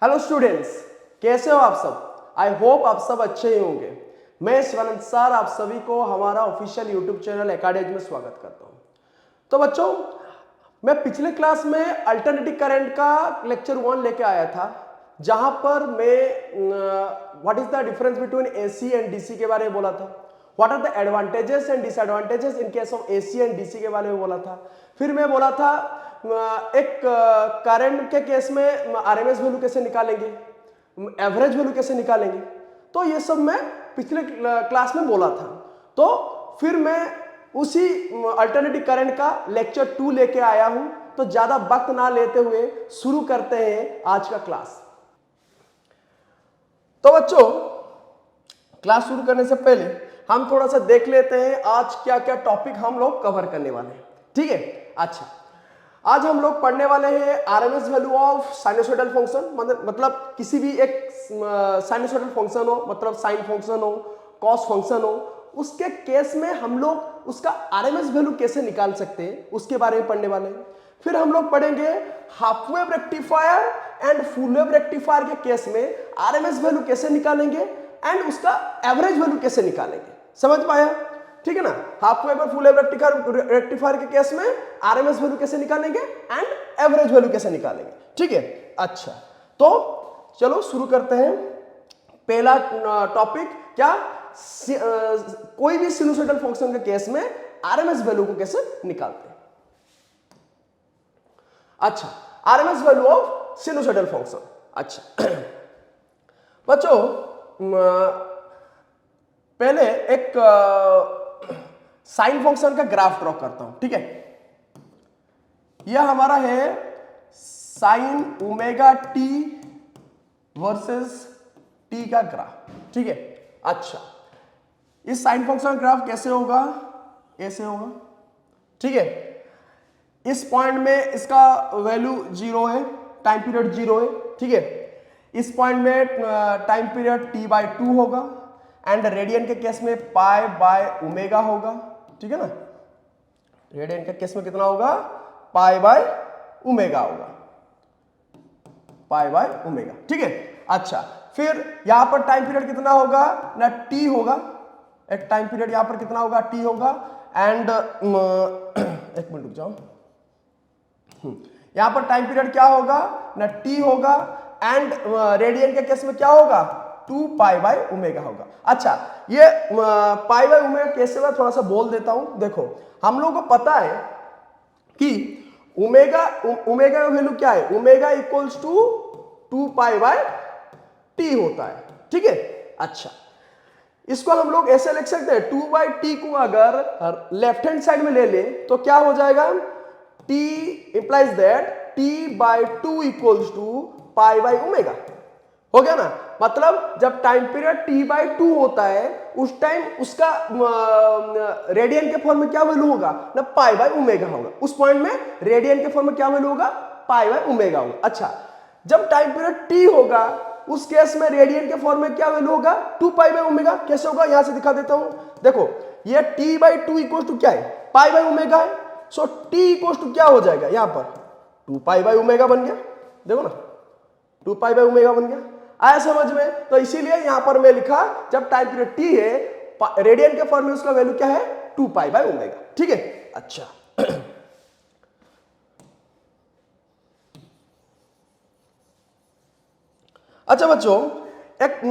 Hello students, कैसे हो आप सब। आई होप आप सब अच्छे ही होंगे। मैं शिवानंद सर आप सभी को हमारा ऑफिशियल यूट्यूब चैनल एकेडमी में स्वागत करता हूं। तो बच्चों, मैं पिछले क्लास में अल्टरनेटिव करंट का लेक्चर 1 लेके आया था, जहां पर मैं what is the difference between AC and DC के बारे में बोला था। What are the advantages and disadvantages in case of AC and DC के बारे में बोला था। फिर मैं बोला था एक करंट के केस में आरएमएस वैल्यू कैसे निकालेंगे, एवरेज वैल्यू कैसे निकालेंगे। तो ये सब मैं पिछले क्लास में बोला था। तो फिर मैं उसी अल्टरनेटिव करंट का लेक्चर 2 लेके आया हूं। तो ज्यादा वक्त ना लेते हुए शुरू करते हैं आज का क्लास। तो बच्चों, क्लास शुरू करने से पहले हम थोड़ा सा देख लेते हैं आज क्या क्या टॉपिक हम लोग कवर करने वाले हैं। ठीक है, अच्छा, आज हम लोग पढ़ने वाले हैं RMS value of sinusoidal function. मतलब किसी भी एक साइनसोइडल फंक्शन हो, मतलब साइन फंक्शन हो, कॉस फंक्शन हो, उसके केस में हम लोग उसका आरएमएस वैल्यू कैसे निकाल सकते हैं उसके बारे में पढ़ने वाले हैं। फिर हम लोग पढ़ेंगे half wave rectifier and full wave rectifier के केस में आरएमएस वैल्यू कैसे निकालेंगे एंड उसका एवरेज वैल्यू कैसे निकालेंगे। समझ पाया? ठीक है ना। हाफ वेव और फुल वेव रेक्टिफायर के केस में आरएमएस वैल्यू कैसे निकालेंगे एंड एवरेज वैल्यू कैसे निकालेंगे। ठीक है, अच्छा, तो चलो शुरू करते हैं। पहला टॉपिक क्या, कोई भी सिनुसोइडल फंक्शन के केस में आरएमएस वैल्यू को कैसे निकालते हैं। अच्छा, RMS value of sinusoidal function. अच्छा बच्चों, पहले एक साइन फंक्शन का ग्राफ ड्रॉ करता हूं। ठीक है, यह हमारा है sine omega T versus T का ग्राफ। ठीक है, अच्छा, इस साइन फंक्शन का ग्राफ कैसे होगा, ऐसे होगा। ठीक है, इस पॉइंट में इसका वैल्यू 0 है, टाइम पीरियड 0 है। ठीक है, इस पॉइंट में टाइम पीरियड t/2 होगा एंड रेडियन के केस में पाई बाय ओमेगा होगा। ठीक है ना, रेडियन के केस में कितना होगा, पाई बाय ओमेगा होगा, पाई बाय ओमेगा। ठीक है, अच्छा, फिर यहां पर टाइम पीरियड कितना होगा ना, t होगा। एक टाइम पीरियड यहां पर कितना होगा, t होगा एंड एक मिनट रुक जाओ। यहां पर टाइम पीरियड क्या होगा ना, t होगा एंड रेडियन के केस में क्या होगा, 2 पाई बाय ओमेगा होगा। अच्छा, ये पाई बाय ओमेगा कैसे मैं थोड़ा सा बोल देता हूं। देखो, हम लोगों को पता है कि ओमेगा का वैल्यू क्या है, omega equals to 2 pi by T होता है। ठीक है, अच्छा, इसको हम लोग ऐसे लिख सकते हैं, 2/t को अगर लेफ्ट हैंड साइड में ले ले तो क्या हो जाएगा, t implies that t/2 equals to pi by omega. हो गया ना। मतलब जब टाइम पीरियड t/2 होता है उस टाइम उसका रेडियन के फॉर्म में क्या वैल्यू होगा ना, पाई बाय ओमेगा होगा। उस पॉइंट में रेडियन के फॉर्म में क्या वैल्यू होगा, पाई बाय ओमेगा होगा। अच्छा, जब टाइम पीरियड t होगा उस केस में रेडियन के फॉर्म में क्या वैल्यू होगा, 2 पाई बाय ओमेगा। कैसे होगा, यहां से दिखा देता हूं। देखो, ये t/2 इक्वल टू क्या है, पाई बाय ओमेगा है। सो t इक्वल टू क्या हो जाएगा, यहां पर 2 पाई बाय ओमेगा बन गया। देखो ना, 2 पाई बाय ओमेगा बन गया। आया समझ में? तो इसीलिए यहां पर मैं लिखा, जब टाइम पीरियड t है, रेडियन के फॉर्म में उसका वैल्यू क्या है, 2 पाई बाय ओमेगा। ठीक है, अच्छा अच्छा बच्चों, एक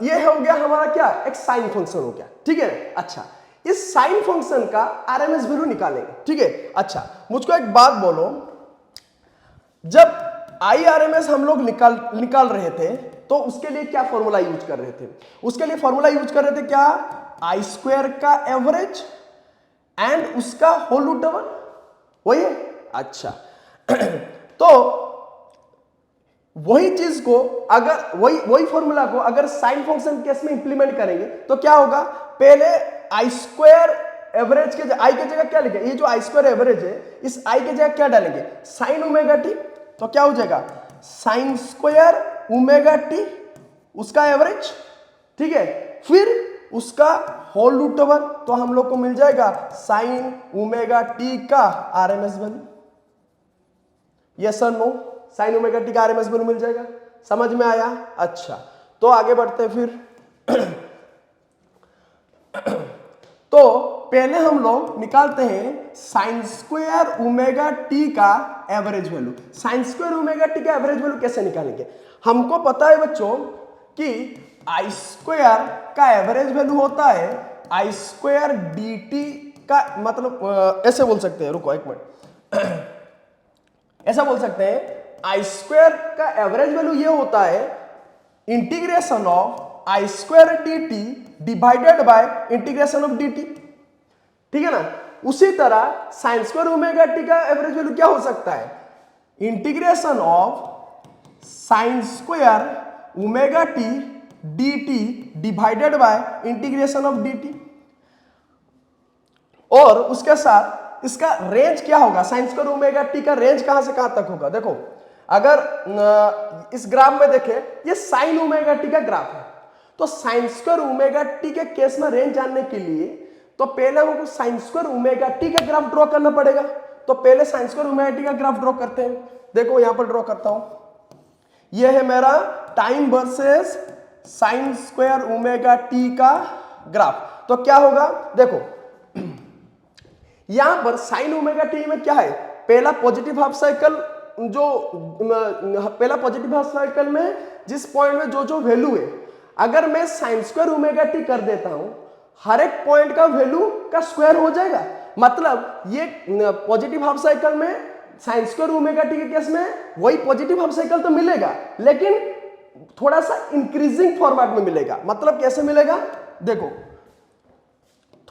ये हो गया हमारा क्या, एक साइन फंक्शन हो गया। ठीक है, अच्छा, इस साइन फंक्शन का आरएमएस वैल्यू निकालेंगे। ठीक है, अच्छा, मुझको एक बात बोलो, जब IRMS हम लोग निकाल रहे थे तो उसके लिए क्या फॉर्मूला यूज कर रहे थे, उसके लिए फॉर्मूला यूज कर रहे थे क्या, I² का एवरेज एंड उसका होल रूट डबल, वही है। अच्छा तो वही चीज को अगर वही फॉर्मूला को अगर साइन फंक्शन केस में इंप्लीमेंट करेंगे तो क्या होगा, पहले I² एवरेज के I के जगह क्या लिखे, ये जो I² एवरेज है इस I के जगह क्या डालेंगे, साइन ओमेगा टी। तो क्या हो जाएगा, साइन स्क्वायर ओमेगा टी उसका एवरेज। ठीक है, फिर उसका होल रूट ओवर, तो हम लोग को मिल जाएगा साइन ओमेगा टी का आरएमएस वैल्यू। यस और नो, साइन ओमेगा टी का आरएमएस वैल्यू मिल जाएगा। समझ में आया? अच्छा, तो आगे बढ़ते हैं फिर। तो पहले हम लोग निकालते हैं साइन स्क्वायर ओमेगा टी का average value. Sign square omega T का एवरेज वैल्यू कैसे निकालेंगे? हमको पता है बच्चों कि आई स्क्वायर का एवरेज वैल्यू होता है आई स्क्वायर डी टी का, मतलब ऐसे बोल सकते हैं, रुको एक मिनट, ऐसा बोल सकते हैं आई स्क्वायर का एवरेज वैल्यू ये होता है integration of I square D T divided by integration of D T, ठीक है ना। उसी तरह साइन स्क्वायर ओमेगा टी का एवरेज वैल्यू क्या हो सकता है? Integration of sine square omega T D T divided by integration of D T, और उसके साथ इसका रेंज क्या होगा? साइन स्क्वायर ओमेगा टी का रेंज कहां से कहां तक होगा? देखो, अगर इस ग्राफ में देखें, ये साइन ओमेगा टी का ग्राफ है, तो साइन स्क्वायर ओमेगा टी के केस में रेंज जानने के लिए तो पहले हमको साइन स्क्वायर ओमेगा टी का ग्राफ ड्रॉ करना पड़ेगा। तो पहले साइन स्क्वायर ओमेगा टी का ग्राफ ड्रॉ करते हैं। देखो यहां पर ड्रॉ करता हूं, यह है मेरा time versus sign square omega T का ग्राफ। तो क्या होगा? देखो यहां पर साइन ओमेगा टी में क्या है? पहला पॉजिटिव हाफ साइकिल, जो पहला पॉजिटिव हाफ साइकिल में जिस पॉइंट में जो जो वैल्यू है, अगर मैं साइन स्क्वायर ओमेगा टी कर देता हूं, हर एक पॉइंट का वैल्यू का स्क्वायर हो जाएगा। मतलब ये पॉजिटिव हाफ साइकिल में साइन स्क्वायर ओमेगा टी के केस में वही पॉजिटिव हाफ साइकिल तो मिलेगा, लेकिन थोड़ा सा इंक्रीजिंग फॉर्मेट में मिलेगा। मतलब कैसे मिलेगा? देखो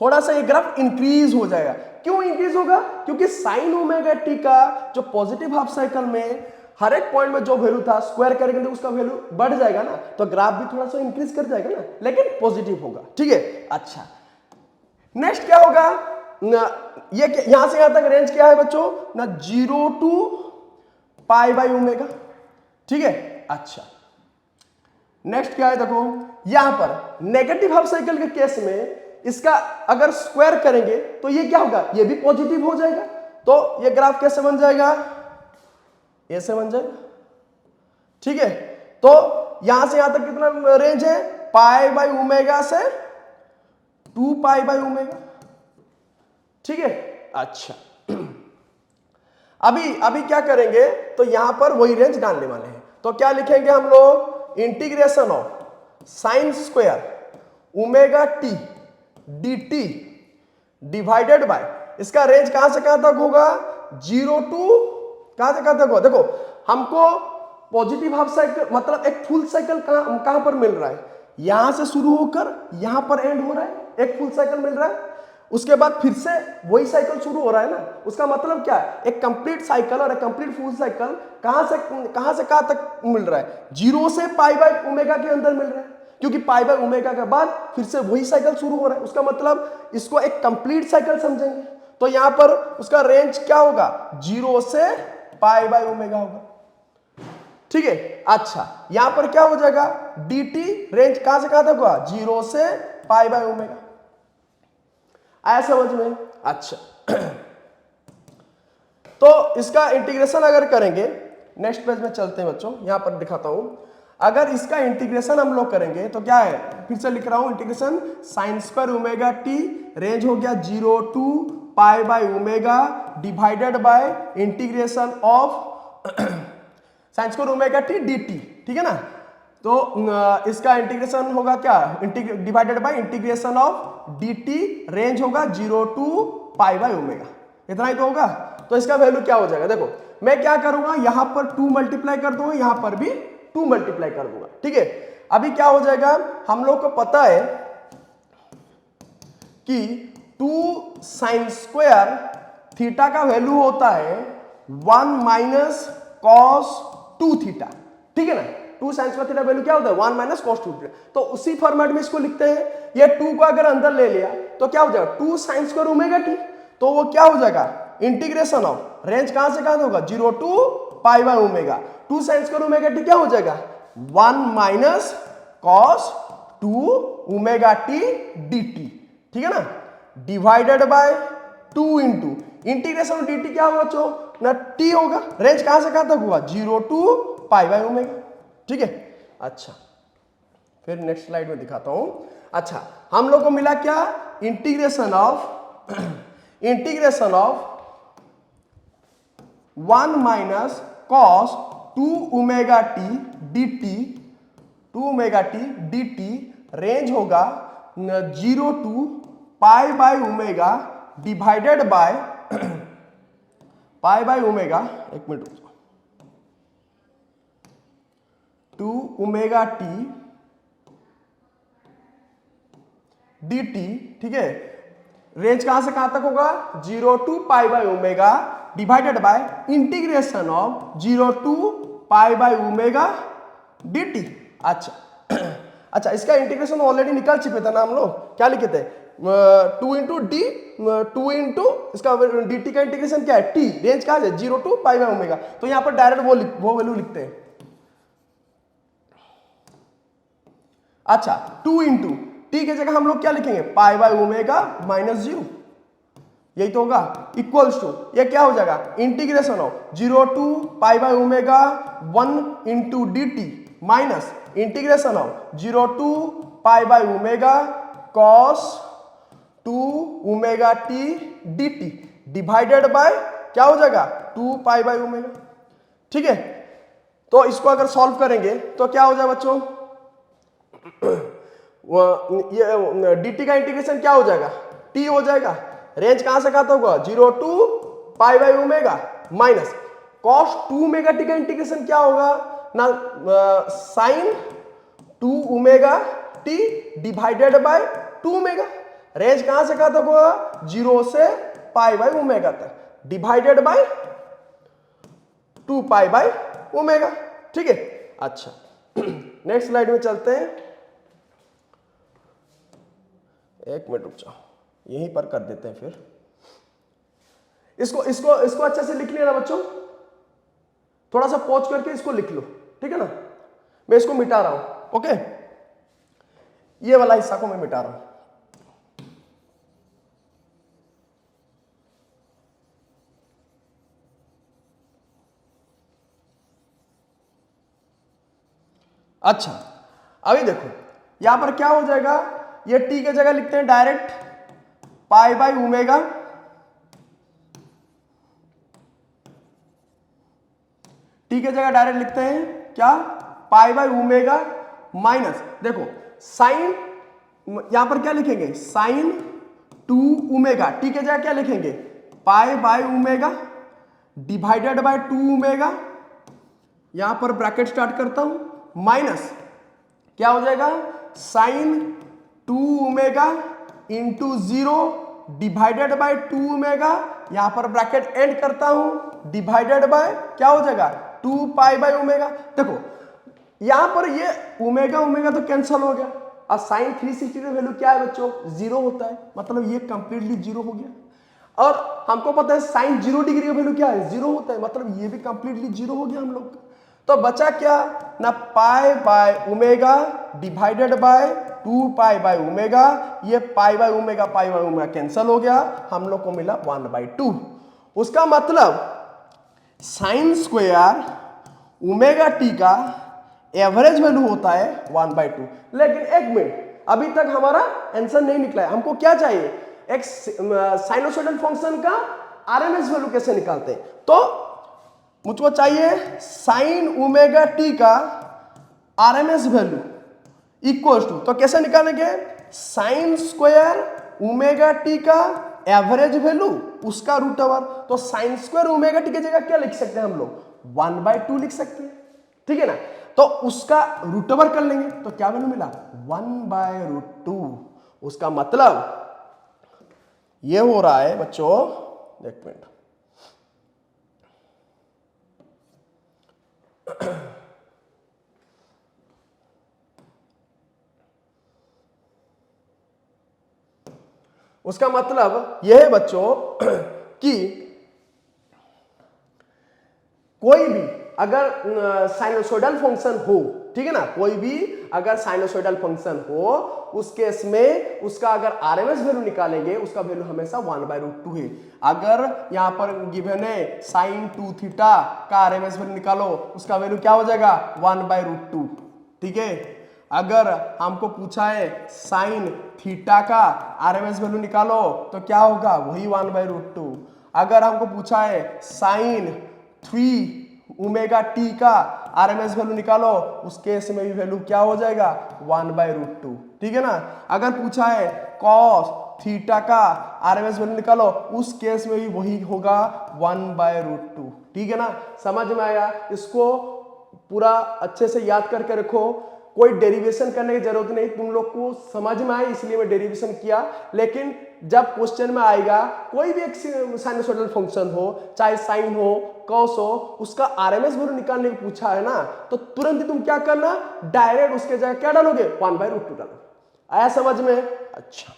थोड़ा सा ये ग्राफ इंक्रीज हो जाएगा। क्यों इंक्रीज होगा? क्योंकि साइन ओमेगा टी का जो पॉजिटिव हाफ साइकिल में हर एक पॉइंट में जो वैल्यू था, स्क्वायर करेंगे तो उसका वैल्यू बढ़ जाएगा ना, तो ग्राफ भी थोड़ा सा इंक्रीज कर जाएगा ना, लेकिन पॉजिटिव होगा, ठीक है। अच्छा, नेक्स्ट क्या होगा? ये यहां से यहां तक रेंज क्या है बच्चों? ना 0 टू पाई बाई ओमेगा, ठीक है। अच्छा, नेक्स्ट क्या है? देखो यहां पर नेगेटिव हाफ साइकिल के केस में इसका अगर स्क्वायर करेंगे तो ये क्या होगा? ये भी पॉजिटिव हो जाएगा। तो ये ग्राफ कैसे बन जाएगा? ऐसे बन जाएगा, ठीक है। तो यहां से यहां तक कितना रेंज है? पाई बाई ओमेगा से 2 पाई बाई ओमेगा, ठीक है। अच्छा, अभी क्या करेंगे? तो यहां पर वही रेंज डालने वाले हैं। तो क्या लिखेंगे हम लोग? Integration of sine square omega T D T divided bye, इसका रेंज कहां से कहां तक होगा? 0 टू कहां से कहां तक होगा? देखो हमको पॉजिटिव हाफ साइकिल, मतलब एक फुल साइकिल कहां पर मिल रहा है? यहां से शुरू होकर यहां पर एंड हो रहा है, एक फुल साइकिल मिल रहा है। उसके बाद फिर से वही साइकिल शुरू हो रहा है ना। उसका मतलब क्या है? एक कंप्लीट साइकिल और एक कंप्लीट फुल साइकिल कहां से कहां तक मिल रहा है? 0 से पाई बाई ओमेगा के अंदर मिल रहा है, क्योंकि पाई बाई ओमेगा के बाद फिर से वही साइकिल शुरू हो रहा है। उसका मतलब इसको एक कंप्लीट साइकिल समझेंगे। तो यहां पर उसका रेंज क्या होगा? 0 से पाई बाई ओमेगा होगा, ठीक है। अच्छा, यहां पर क्या हो जाएगा? dt रेंज कहां से कहां तक होगा? 0 से पाई बाई ओमेगा। आया समझ में? अच्छा, तो इसका इंटीग्रेशन अगर करेंगे, नेक्स्ट पेज में चलते हैं बच्चों, यहां पर दिखाता हूं। अगर इसका इंटीग्रेशन हम लोग करेंगे तो क्या है? फिर से लिख रहा हूं, integration sine square omega T, range हो गया 0 to pi by omega divided by integration of sine square omega T D T, ठीक है ना। तो इसका इंटीग्रेशन होगा क्या? Divided by integration of D T, range होगा 0 टू पाई बाई ओमेगा, इतना ही तो होगा। तो इसका वैल्यू क्या हो जाएगा? देखो मैं क्या करूंगा, यहां पर 2 मल्टीप्लाई कर दूंगा, यहां पर भी 2 मल्टीप्लाई कर दूंगा, ठीक है। अभी क्या हो जाएगा? हम लोग को पता है कि 2 साइन स्क्वायर थीटा का वैल्यू होता है 1 माइनस कॉस 2 थीटा, ठीक है ना। 2 साइन स्क्वायर थीटा वैल्यू क्या होता है? 1 माइनस कॉस 2 थीटा। तो उसी फॉर्मेट में इसको लिखते हैं। ये 2 को अगर अंदर ले लिया तो क्या हो जाएगा? 2 साइन स्क्वायर ओमेगा टी, तो वो क्या हो जाएगा? इंटीग्रेशन ऑफ रेंज कहां से कहां होगा? 0 to pi by omega. 2 sine square omega T क्या हो जाएगा? 1 minus cos 2 omega T D T, ठीक है ना, divided by 2 into integration of D T क्या होगा बच्चों? ना टी होगा। रेंज कहां से कहां तक हुआ? 0 टू पाई बाई ओमेगा, ठीक है। अच्छा, फिर नेक्स्ट स्लाइड में दिखाता हूं। अच्छा, हम लोग को मिला क्या, integration of 1 minus cos 2 omega T D T, range होगा 0 to pi by omega divided by pi by omega, एक मिनट, 2 ओमेगा टी डी टी, ठीक है। रेंज कहां से कहां तक होगा, 0 to pi by omega divided by integration of 0 to pi by omega d t. अच्छा अच्छा, इसका इंटीग्रेशन ऑलरेडी निकाल चुके थे ना हम लोग, क्या लिखे थे, 2 इंटू डी, 2 इंटू इसका डी टी का इंटीग्रेशन क्या है, टी, रेंज कहां है, 0 टू पाई बाय ओमेगा, तो यहां पर डायरेक्ट वो वैल्यू लिखते हैं। अच्छा, 2 इंटू टी की जगह हम लोग क्या लिखेंगे, पाई बाय ओमेगा माइनस 0, यही तो होगा, इक्वल्स टू, ये क्या हो जाएगा, integration of 0 to pi by omega 1 into D T minus integration of 0 to pi by omega cos 2 omega T D T divided by क्या हो जाएगा, 2 पाई बाय ओमेगा, ठीक है। तो इसको अगर सॉल्व करेंगे तो क्या हो जाएगा बच्चों, ये dt का इंटीग्रेशन क्या हो जाएगा, t हो जाएगा, रेंज कहां से कहां तक होगा, 0 to pi by omega minus cos 2 omega t का इंटीग्रेशन क्या होगा ना, sine 2 omega t divided by 2 omega, range कहां से कहां तक होगा, 0 से पाई बाय ओमेगा तक divided by 2 pi by omega, ठीक है। अच्छा, नेक्स्ट स्लाइड में चलते हैं, एक मिनट रुक जाओ, यहीं पर कर देते हैं फिर, इसको इसको इसको अच्छे से लिख लिया ना बच्चों, थोड़ा सा पॉज करके इसको लिख लो, ठीक है ना। मैं इसको मिटा रहा हूं, ओके, ये वाला हिस्सा को मैं मिटा रहा हूं। अच्छा, अभी देखो यहां पर क्या हो जाएगा, ये t के जगह लिखते हैं direct pi by omega, t के जगह डायरेक्ट लिखते हैं क्या, पाई बाय ओमेगा माइनस, देखो साइन, यहां पर क्या लिखेंगे, साइन 2 ओमेगा, t के जगह क्या लिखेंगे, पाई by omega divided by 2 omega, यहां पर ब्रैकेट स्टार्ट करता हूं, माइनस क्या हो जाएगा, sine 2 omega into 0 divided by 2 omega, यहां पर ब्रैकेट एंड करता हूं, डिवाइडेड बाय क्या हो जाएगा, 2 पाई बाय ओमेगा। देखो यहां पर ये ओमेगा ओमेगा तो कैंसिल हो गया, और साइन 360 का वैल्यू क्या है बच्चों, 0 होता है, मतलब ये कंप्लीटली 0 हो गया, और हमको पता है साइन 0 डिग्री का वैल्यू क्या है, 0 होता है, मतलब ये भी कंप्लीटली 0 हो गया हम लोग का। तो बचा क्या ना, पाई by omega divided by 2 pi by omega, ये पाई बाय ओमेगा कैंसिल हो गया, हम लोग को मिला 1/2। उसका मतलब साइन स्क्वायर ओमेगा टी का एवरेज वैल्यू होता है 1/2। लेकिन एक मिनट, अभी तक हमारा आंसर नहीं निकला है, हमको क्या चाहिए, एक साइनोसॉइडल फंक्शन का आरएमएस वैल्यू कैसे निकालते हैं, तो मुझको चाहिए साइन ओमेगा टी का आरएमएस वैल्यू इक्वल टू, तो कैसे निकालेंगे, साइन स्क्वायर ओमेगा टी का एवरेज वैल्यू उसका रूट ओवर, तो साइन स्क्वायर ओमेगा टी की जगह क्या लिख सकते हैं हम लोग, 1/2 लिख सकते हैं, ठीक है ना। तो उसका रूट ओवर कर लेंगे, तो क्या वैल्यू मिला, 1/√2। उसका मतलब ये हो रहा है बच्चों, एक मिनट, उसका मतलब यह है बच्चों कि कोई भी अगर साइनोसोइडल फंक्शन हो, ठीक है ना, कोई भी अगर साइनोसोइडल फंक्शन हो, उस केस में उसका अगर आरएमएस वैल्यू निकालेंगे, उसका वैल्यू हमेशा 1/√2 है। अगर यहां पर गिवन है साइन 2 थीटा का आरएमएस वैल्यू निकालो, उसका वैल्यू क्या हो जाएगा 1/√2, ठीक है। अगर हमको पूछा है साइन थीटा का आरएमएस वैल्यू निकालो तो क्या होगा, वही 1/√2। अगर हमको पूछा है साइन 3 ओमेगा टी का आरएमएस वैल्यू निकालो, उस केस में भी वैल्यू क्या हो जाएगा 1/√2, ठीक है ना। अगर पूछा है कॉस थीटा का आरएमएस वैल्यू निकालो, उस केस में भी वही होगा 1/√2, ठीक है ना। समझ में आया? इसको पूरा अच्छे से याद करके रखो, कोई डेरिवेशन करने की जरूरत नहीं, तुम लोग को समझ में आए इसलिए मैं डेरिवेशन किया। लेकिन जब क्वेश्चन में आएगा कोई भी एक साइनोसॉइडल फंक्शन हो, चाहे साइन हो, कॉस हो, उसका आरएमएस वैल्यू निकालने को पूछा है ना, तो तुरंत ही तुम क्या करना, डायरेक्ट उसके जगह क्या डालोगे 1/√2 डालो। आया समझ में? अच्छा,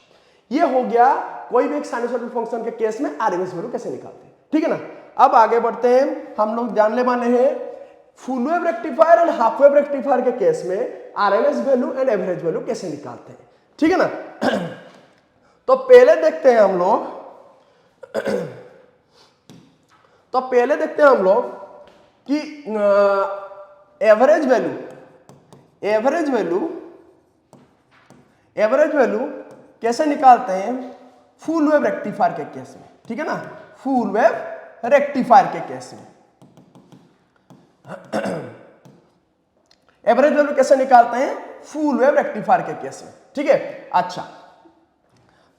ये हो गया कोई भी एक साइनोसॉइडल फंक्शन के केस में आरएमएस वैल्यू कैसे निकालते हैं, ठीक है ना। अब आगे बढ़ते हैं, हम लोग जानने वाले हैं full wave rectifier and half wave rectifier के केस में RMS value and average value कैसे निकालते हैं, ठीक है ना। तो पहले देखते हैं हम लोग कि एवरेज वैल्यू कैसे निकालते हैं फुल वेव रेक्टिफायर के केस में, ठीक है ना। फुल वेव रेक्टिफायर के केस में एवरेज वैल्यू कैसे निकालते हैं फुल वेव रेक्टिफायर के केस में, ठीक है। अच्छा,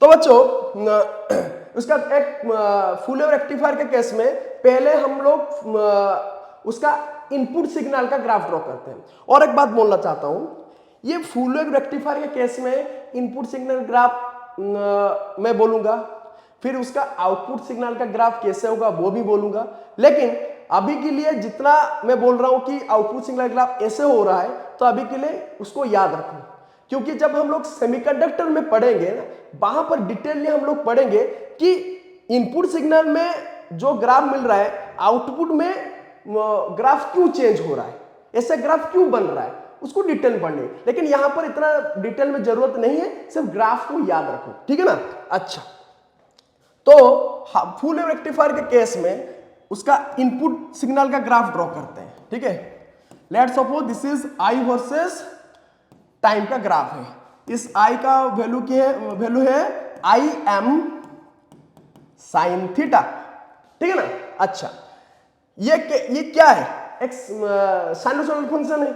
तो बच्चों उसका एक फुल वेव रेक्टिफायर के केस में पहले हम लोग उसका इनपुट सिग्नल का ग्राफ ड्रॉ करते हैं। और एक बात बोलना चाहता हूं, ये फुल वेव रेक्टिफायर के केस में इनपुट सिग्नल ग्राफ मैं बोलूंगा, फिर उसका आउटपुट सिग्नल का ग्राफ कैसे होगा वो भी बोलूंगा। लेकिन अभी के लिए जितना मैं बोल रहा हूं कि आउटपुट सिग्नल ग्राफ ऐसे हो रहा है, तो अभी के लिए उसको याद रखो, क्योंकि जब हम लोग सेमीकंडक्टर में पढ़ेंगे ना, वहां पर डिटेलली हम लोग पढ़ेंगे कि इनपुट सिग्नल में जो ग्राफ मिल रहा है, आउटपुट में ग्राफ क्यों चेंज हो रहा है, ऐसे ग्राफ क्यों बन रहा है, उसको डिटेल पढ़ने। लेकिन यहां पर इतना डिटेल में जरूरत नहीं है, सिर्फ ग्राफ को याद रखो, ठीक है ना। अच्छा, तो फुल वेव रेक्टिफायर के केस में उसका इनपुट सिग्नल का ग्राफ ड्रॉ करते हैं, ठीक है। Let's suppose this is I versus time का ग्राफ है। इस आई का वैल्यू है आई एम साइन थीटा, ठीक है ना। अच्छा, ये क्या है, एक साइनोसॉइडल फंक्शन है,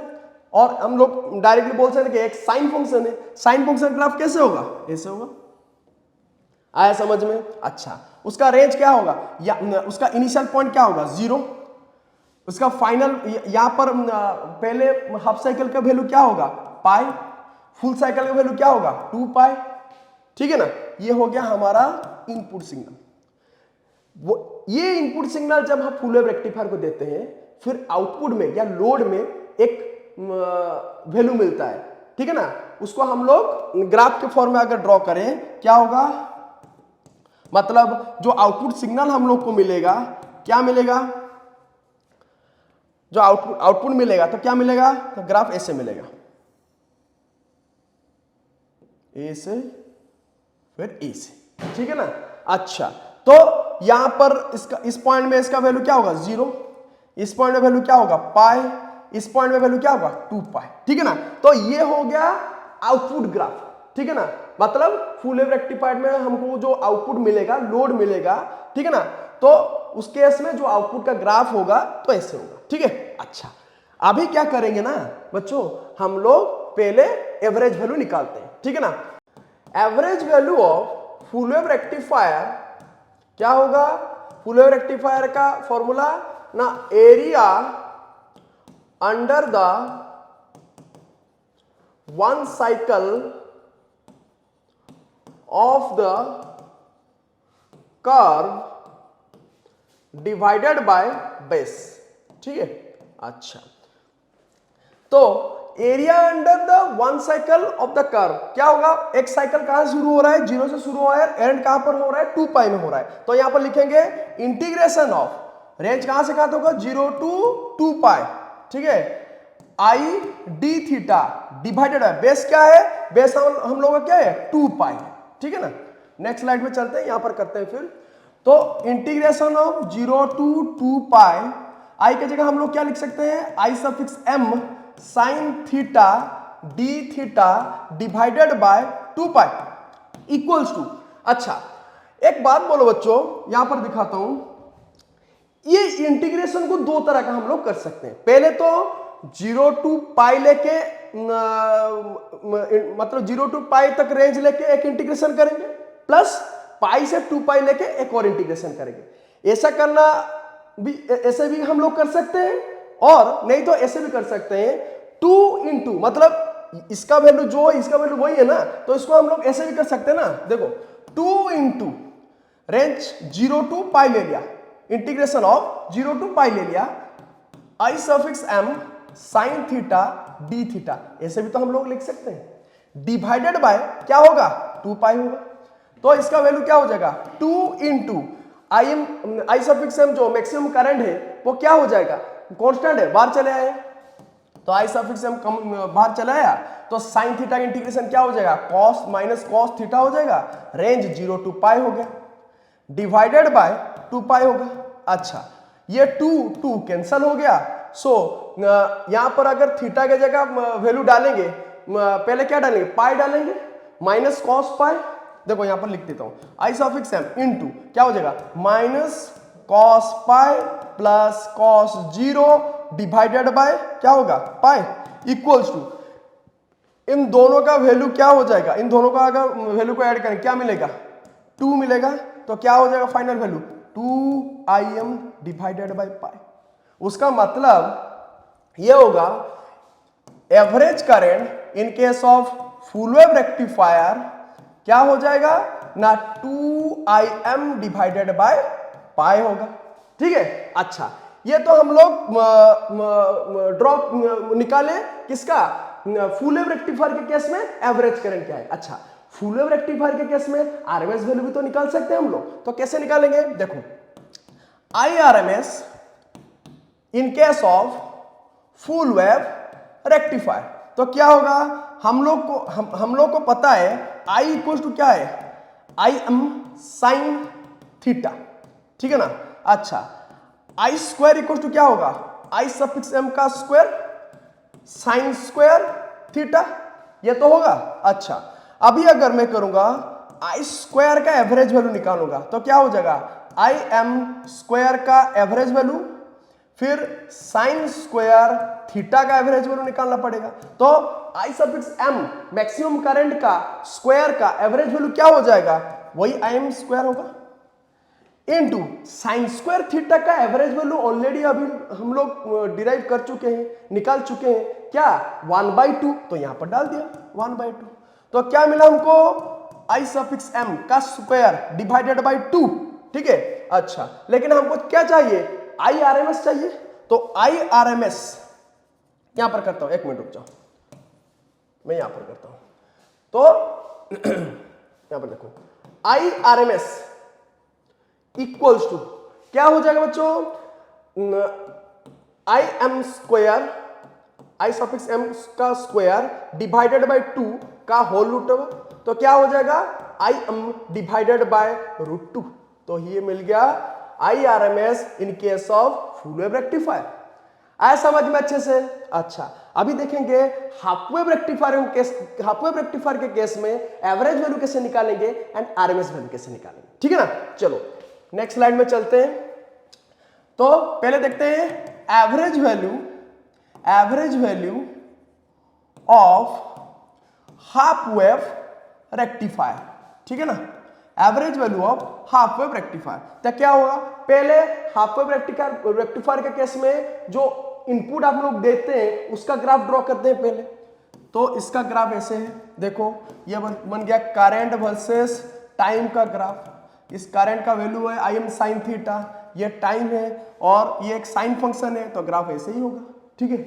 और हम लोग डायरेक्टली बोल सकते हैं कि एक साइन फंक्शन है। साइन फंक्शन ग्राफ कैसे होगा, ऐसे होगा। आया समझ में? अच्छा, उसका रेंज क्या होगा, या उसका इनिशियल पॉइंट क्या होगा 0, उसका फाइनल यहां पर पहले हाफ साइकिल का वैल्यू क्या होगा पाई, फुल साइकिल का वैल्यू क्या होगा 2 पाई, ठीक है ना। ये हो गया हमारा इनपुट सिग्नल। ये इनपुट सिग्नल जब हम फुल वेव रेक्टिफायर को देते हैं, फिर आउटपुट में या लोड में एक वैल्यू मिलता है, ठीक है ना। उसको हम लोग ग्राफ के फॉर्म में अगर ड्रॉ करें, क्या होगा, मतलब जो आउटपुट सिग्नल हम लोग को मिलेगा, क्या मिलेगा, जो आउटपुट मिलेगा तो क्या मिलेगा, तो ग्राफ ऐसे मिलेगा, ए से फिर ए से, ठीक है ना। अच्छा, तो यहां पर इस पॉइंट में इसका वैल्यू क्या होगा 0, इस पॉइंट में वैल्यू क्या होगा पाई, इस पॉइंट में वैल्यू क्या होगा 2 पाई, ठीक है ना। तो ये हो गया आउटपुट ग्राफ, ठीक है ना। मतलब फुल वेव रेक्टिफायर में हमको जो आउटपुट मिलेगा, लोड मिलेगा, ठीक है ना, तो उस केस में जो आउटपुट का ग्राफ होगा तो ऐसे होगा, ठीक है। अच्छा, अभी क्या करेंगे ना बच्चों, हम लोग पहले एवरेज वैल्यू निकालते हैं, ठीक है ना। Average value of full wave rectifier क्या होगा, फुल वेव रेक्टिफायर का फॉर्मूला ना, area under the one cycle of the curve divided by base, ठीक है। अच्छा, तो area under the one cycle of the curve क्या होगा, एक साइकिल कहां से शुरू हो रहा है, 0 से शुरू हो रहा है, एंड कहां पर हो रहा है 2 पाई में हो रहा है। तो यहां पर लिखेंगे इंटीग्रेशन ऑफ रेंज कहां से कहां तक होगा, 0 to 2 पाई, ठीक है। आई डी थीटा डिवाइडेड है, बेस क्या है, बेस हम लोगों का क्या है, 2 पाई, ठीक है ना। नेक्स्ट स्लाइड में चलते हैं, यहां पर करते हैं फिर। तो integration of 0 to 2 pi, I की जगह हम लोग क्या लिख सकते हैं, I suffix m sine theta D theta divided by 2 pi equals to. अच्छा एक बात बोलो बच्चों, यहां पर दिखाता हूं, ये इंटीग्रेशन को दो तरह का हम लोग कर सकते हैं। पहले तो 0 to पाई लेके मतलब 0 to पाई तक रेंज लेके एक इंटीग्रेशन करेंगे, प्लस पाई से 2 पाई लेके एक और इंटीग्रेशन करेंगे। ऐसा करना भी, ऐसे भी हम लोग कर सकते हैं, और नहीं तो ऐसे भी कर सकते हैं 2 into, मतलब इसका वैल्यू जो है इसका वैल्यू वही है ना, तो इसको हम लोग ऐसे भी कर सकते हैं ना, देखो 2 into रेंज 0 to पाई ले लिया, इंटीग्रेशन ऑफ 0 to पाई ले लिया, I suffix m sine theta D theta, ऐसे भी तो हम लोग लिख सकते हैं। डिवाइडेड बाय क्या होगा, 2 पाई होगा, तो इसका वैल्यू क्या हो जाएगा, 2 into आई सफिक्स एम जो मैक्सिमम करंट है वो क्या हो जाएगा, कांस्टेंट है, बाहर चले आए, तो आई सफिक्स एम बाहर चला आया, तो साइन थीटा का इंटीग्रेशन क्या हो जाएगा, कॉस माइनस कॉस थीटा हो जाएगा, रेंज 0 to पाई हो गया, डिवाइडेड बाय 2 पाई होगा। अच्छा ये 2 कैंसल हो गया, सो यहां पर अगर थीटा की जगह वैल्यू डालेंगे, पहले क्या डालेंगे, पाई डालेंगे, माइनस कॉस पाई, देखो यहां पर लिख देता हूं, आई सफिक्स एम इनटू क्या हो जाएगा, minus cos pi plus cos 0 divided by क्या होगा, पाई इक्वल्स टू, इन दोनों का वैल्यू क्या हो जाएगा, इन दोनों का अगर वैल्यू को ऐड करें क्या मिलेगा, 2 मिलेगा, तो क्या हो जाएगा final value 2im divided by पाई। उसका मतलब ये होगा average current in case of full wave rectifier क्या हो जाएगा ना, 2im डिवाइडेड बाय पाई होगा, ठीक है। अच्छा ये तो हम लोग ड्रॉप निकाले किसका, फुल वेव रेक्टिफायर के केस में एवरेज करंट क्या है। अच्छा फुल वेव रेक्टिफायर के केस में आरएमएस वैल्यू भी तो निकाल सकते हैं हम लोग, तो कैसे निकालेंगे, देखो I RMS in case of full wave rectifier, तो क्या होगा, हम लोग को पता है आई इक्वल टू क्या है, आई एम साइन थीटा, ठीक है ना। अच्छा आई स्क्वायर इक्वल टू क्या होगा, आई सफिक्स एम का स्क्वायर साइन स्क्वायर थीटा, ये तो होगा। अच्छा अभी अगर मैं करूंगा आई स्क्वायर का एवरेज वैल्यू निकालूंगा, तो क्या हो जाएगा, आई एम स्क्वायर का एवरेज वैल्यू, फिर साइन स्क्वायर थीटा का एवरेज वैल्यू निकालना पड़ेगा, तो आई सफिक्स एम मैक्सिमम करंट का स्क्वायर का एवरेज वैल्यू क्या हो जाएगा, वही आई एम स्क्वायर होगा, इनटू साइन स्क्वायर थीटा का एवरेज वैल्यू ऑलरेडी अभी हम लोग डिराइव कर चुके हैं, निकाल चुके हैं, क्या 1/2, तो यहां पर डाल दिया 1/2, तो क्या मिला हमको, आई सफिक्स एम का स्क्वायर डिवाइडेड बाय 2, ठीक है। अच्छा लेकिन हमको क्या चाहिए, आई आरएमएस चाहिए, तो आई आरएमएस यहां पर करता हूं, एक मिनट रुक जाओ, मैं यहां पर करता हूं, तो यहां पर देखो आई आरएमएस इक्वल्स टू क्या हो जाएगा बच्चों, I M square, I suffix M का स्क्वायर डिवाइडेड बाय 2 का होल रूट, तो क्या हो जाएगा, आई एम डिवाइडेड बाय √2, तो ये मिल गया I RMS in case of full wave rectifier. आया समझ में अच्छे से। अच्छा अभी देखेंगे हाफ वेव रेक्टिफायर के केस में एवरेज वैल्यू कैसे निकालेंगे एंड आरएमएस वैल्यू कैसे निकालेंगे, ठीक है ना। चलो नेक्स्ट स्लाइड में चलते हैं, तो पहले देखते हैं average value of half wave rectifier, ठीक है ना, average value of half wave rectifier, तो क्या होगा, पहले हाफ वेव रेक्टिफायर के केस में जो इनपुट आप लोग देते हैं उसका ग्राफ ड्रॉ करते हैं पहले, तो इसका ग्राफ ऐसे है, देखो ये बन गया करंट वर्सेस टाइम का ग्राफ, इस करंट का वैल्यू है आई एम साइन थीटा, ये टाइम है और ये एक साइन फंक्शन है, तो ग्राफ ऐसे ही होगा, ठीक है।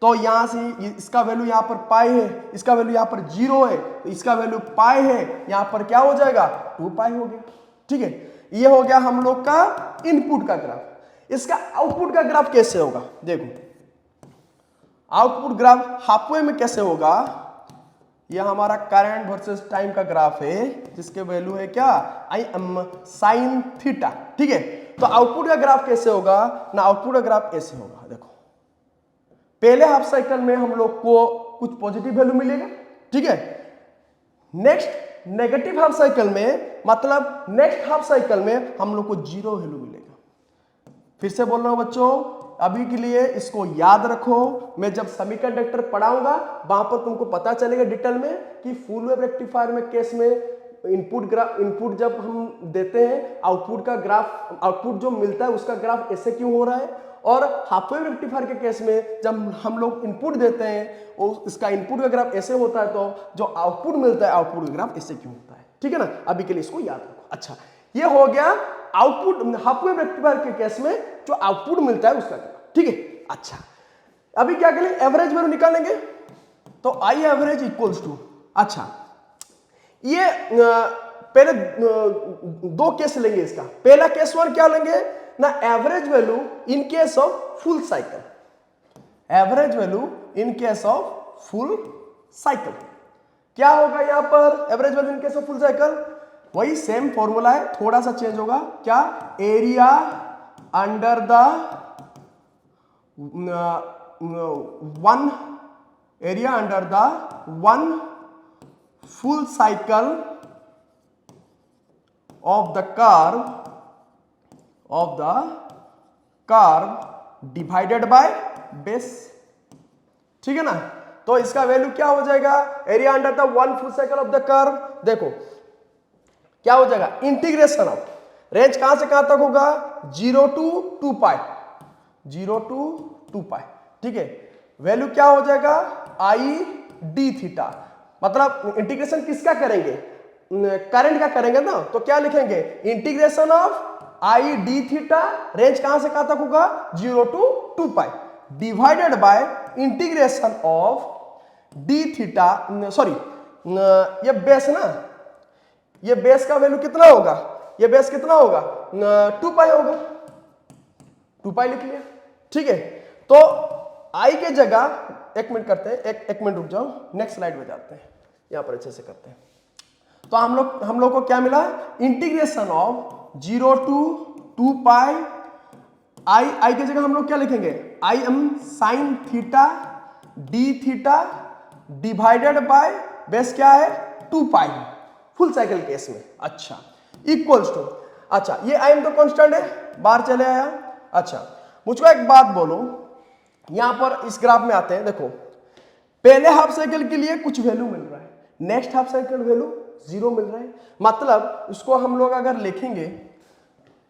तो यहां से इसका वैल्यू यहां पर पाई है, इसका वैल्यू यहां पर 0 है, तो इसका वैल्यू पाई है, यहां पर क्या हो जाएगा 2 पाई हो गया, ठीक है। ये हो गया हम लोग का इनपुट का ग्राफ। इसका आउटपुट का ग्राफ कैसे होगा? देखो आउटपुट ग्राफ हाफवे में कैसे होगा? यह हमारा करंट वर्सेस टाइम का ग्राफ है जिसके वैल्यू है क्या? आई एम साइन थीटा। ठीक है, तो आउटपुट का ग्राफ कैसे होगा ना? आउटपुट का ग्राफ ऐसे होगा। देखो पहले हाफ साइकिल में हम लोग को कुछ पॉजिटिव वैल्यू मिलेगा, ठीक है। नेक्स्ट नेगेटिव हाफ साइकिल में, मतलब नेक्स्ट हाफ साइकिल में हम लोग को जीरो वैल्यू मिलेगा। फिर से बोल रहा हूं बच्चों, अभी के लिए इसको याद रखो। मैं जब सेमीकंडक्टर पढ़ाऊंगा वहां पर तुमको पता चलेगा डिटेल में कि फुल वेव रेक्टिफायर में केस में इनपुट जब हम देते हैं आउटपुट का ग्राफ, आउटपुट जो मिलता है उसका ग्राफ ऐसे क्यों हो रहा है, और हाफ वेव रेक्टिफायर के केस में जब हम लोग इनपुट देते हैं और इसका इनपुट का ग्राफ ऐसे होता है, तो जो आउटपुट मिलता है आउटपुट का ग्राफ ऐसे क्यों होता है। ठीक है ना, अभी के लिए इसको याद रखो। अच्छा, ये हो गया आउटपुट हाफ वेव रेक्टिफायर के केस में जो आउटपुट मिलता है उसका ग्राफ। ठीक है, अच्छा अभी क्या करेंगे? एवरेज वैल्यू निकालेंगे। तो आई एवरेज इक्वल्स टू, अच्छा ये पहले दो केस लेंगे इसका। पहला केस वन क्या लेंगे ना? Average value in case of full cycle. Average value in case of full cycle क्या होगा यहां पर? Average value in case of full cycle वही सेम फॉर्मूला है, थोड़ा सा चेंज होगा। क्या? Area under the one full cycle of the curve divided by base। ठीक है ना, तो इसका वैल्यू क्या हो जाएगा? Area under the one full cycle of the curve. देखो क्या हो जाएगा? इंटीग्रेशन ऑफ रेंज कहां से कहां तक होगा? 0 to 2 पाई, 0 to 2 पाई। ठीक है, वैल्यू क्या हो जाएगा? आई डी थीटा। मतलब इंटीग्रेशन किसका करेंगे? करंट का करेंगे ना, तो क्या लिखेंगे? Integration of I d theta, range कहां से कहां तक होगा? 0 to 2 pi, divided by integration of d theta, sorry ये बेस ना, ये बेस का वैल्यू कितना होगा? ये बेस कितना होगा? 2 पाई होगा, 2 पाई लिख लिया। ठीक है, तो आई के जगह एक मिनट करते हैं, एक मिनट रुक जाओ, नेक्स्ट स्लाइड में जाते हैं, यहां पर अच्छे से करते हैं। तो हम लोग को क्या मिला? Integration of 0 to 2 pi I की जगह हम लोग क्या लिखेंगे? आई M sine theta D theta divided by base क्या है? 2 पाई फुल साइकिल केस में। अच्छा, इक्वल्स टू, अच्छा ये आई एम तो कांस्टेंट है, बाहर चले आया। अच्छा मुझको एक बात बोलो, यहां पर इस ग्राफ में आते हैं। देखो पहले हाफ साइकिल के लिए कुछ वैल्यू मिल रहा है, नेक्स्ट हाफ साइकिल वैल्यू 0 मिल रहा है। मतलब उसको हम लोग अगर लिखेंगे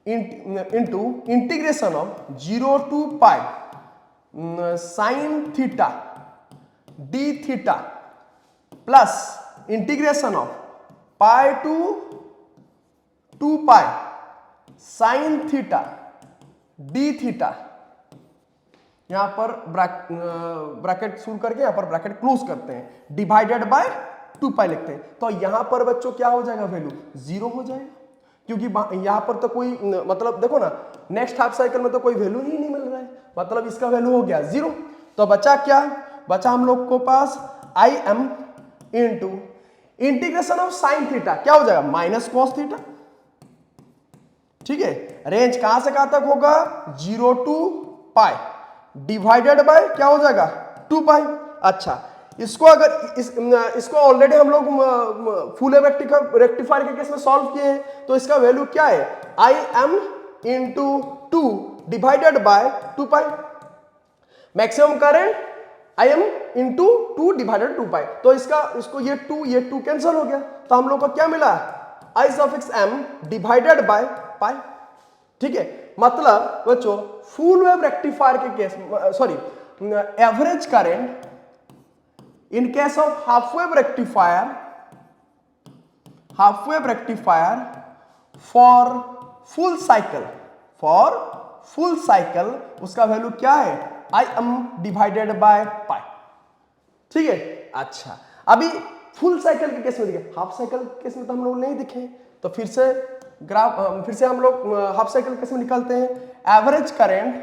into integration of 0 to pi sine theta D theta plus integration of pi to 2 pi sine theta D theta, यहां पर ब्रैकेट शुरू करके यहां पर ब्रैकेट क्लोज करते हैं, डिवाइडेड बाय 2 पाई लिखते हैं। तो यहां पर बच्चों क्या हो जाएगा? वैल्यू 0 हो जाएगा, क्योंकि यहां पर तो कोई मतलब देखो ना, नेक्स्ट हाफ साइकिल में तो कोई वैल्यू ही नहीं मिल रहा है, मतलब इसका वैल्यू हो गया 0। तो बचा क्या? बचा हम लोग को पास I m into integration of sine theta, क्या हो जाएगा? Minus cos theta. ठीक है, रेंज कहां से कहां तक होगा? 0 to पाई डिवाइडेड बाय क्या हो जाएगा? 2 पाई। अच्छा इसको अगर इसको ऑलरेडी हम लोग फुल वेव रेक्टिफायर के केस में सॉल्व किए हैं, तो इसका वैल्यू क्या है? I m into 2 divided by 2 pi. Maximum current I m into 2 divided 2 पाई। तो इसको ये 2 कैंसिल हो गया, तो हम लोग को क्या मिला? I suffix m divided by pi. ठीक है, मतलब बच्चों फुल वेव रेक्टिफायर के case, sorry average current in case of half wave rectifier for full cycle उसका वैल्यू क्या है? I m divided by pi. ठीक है, अच्छा अभी फुल साइकिल के केस में दिखे, हाफ साइकिल के केस में तो हम लोग नहीं दिखे, तो फिर से हम लोग हाफ साइकिल केस में निकालते हैं। Average current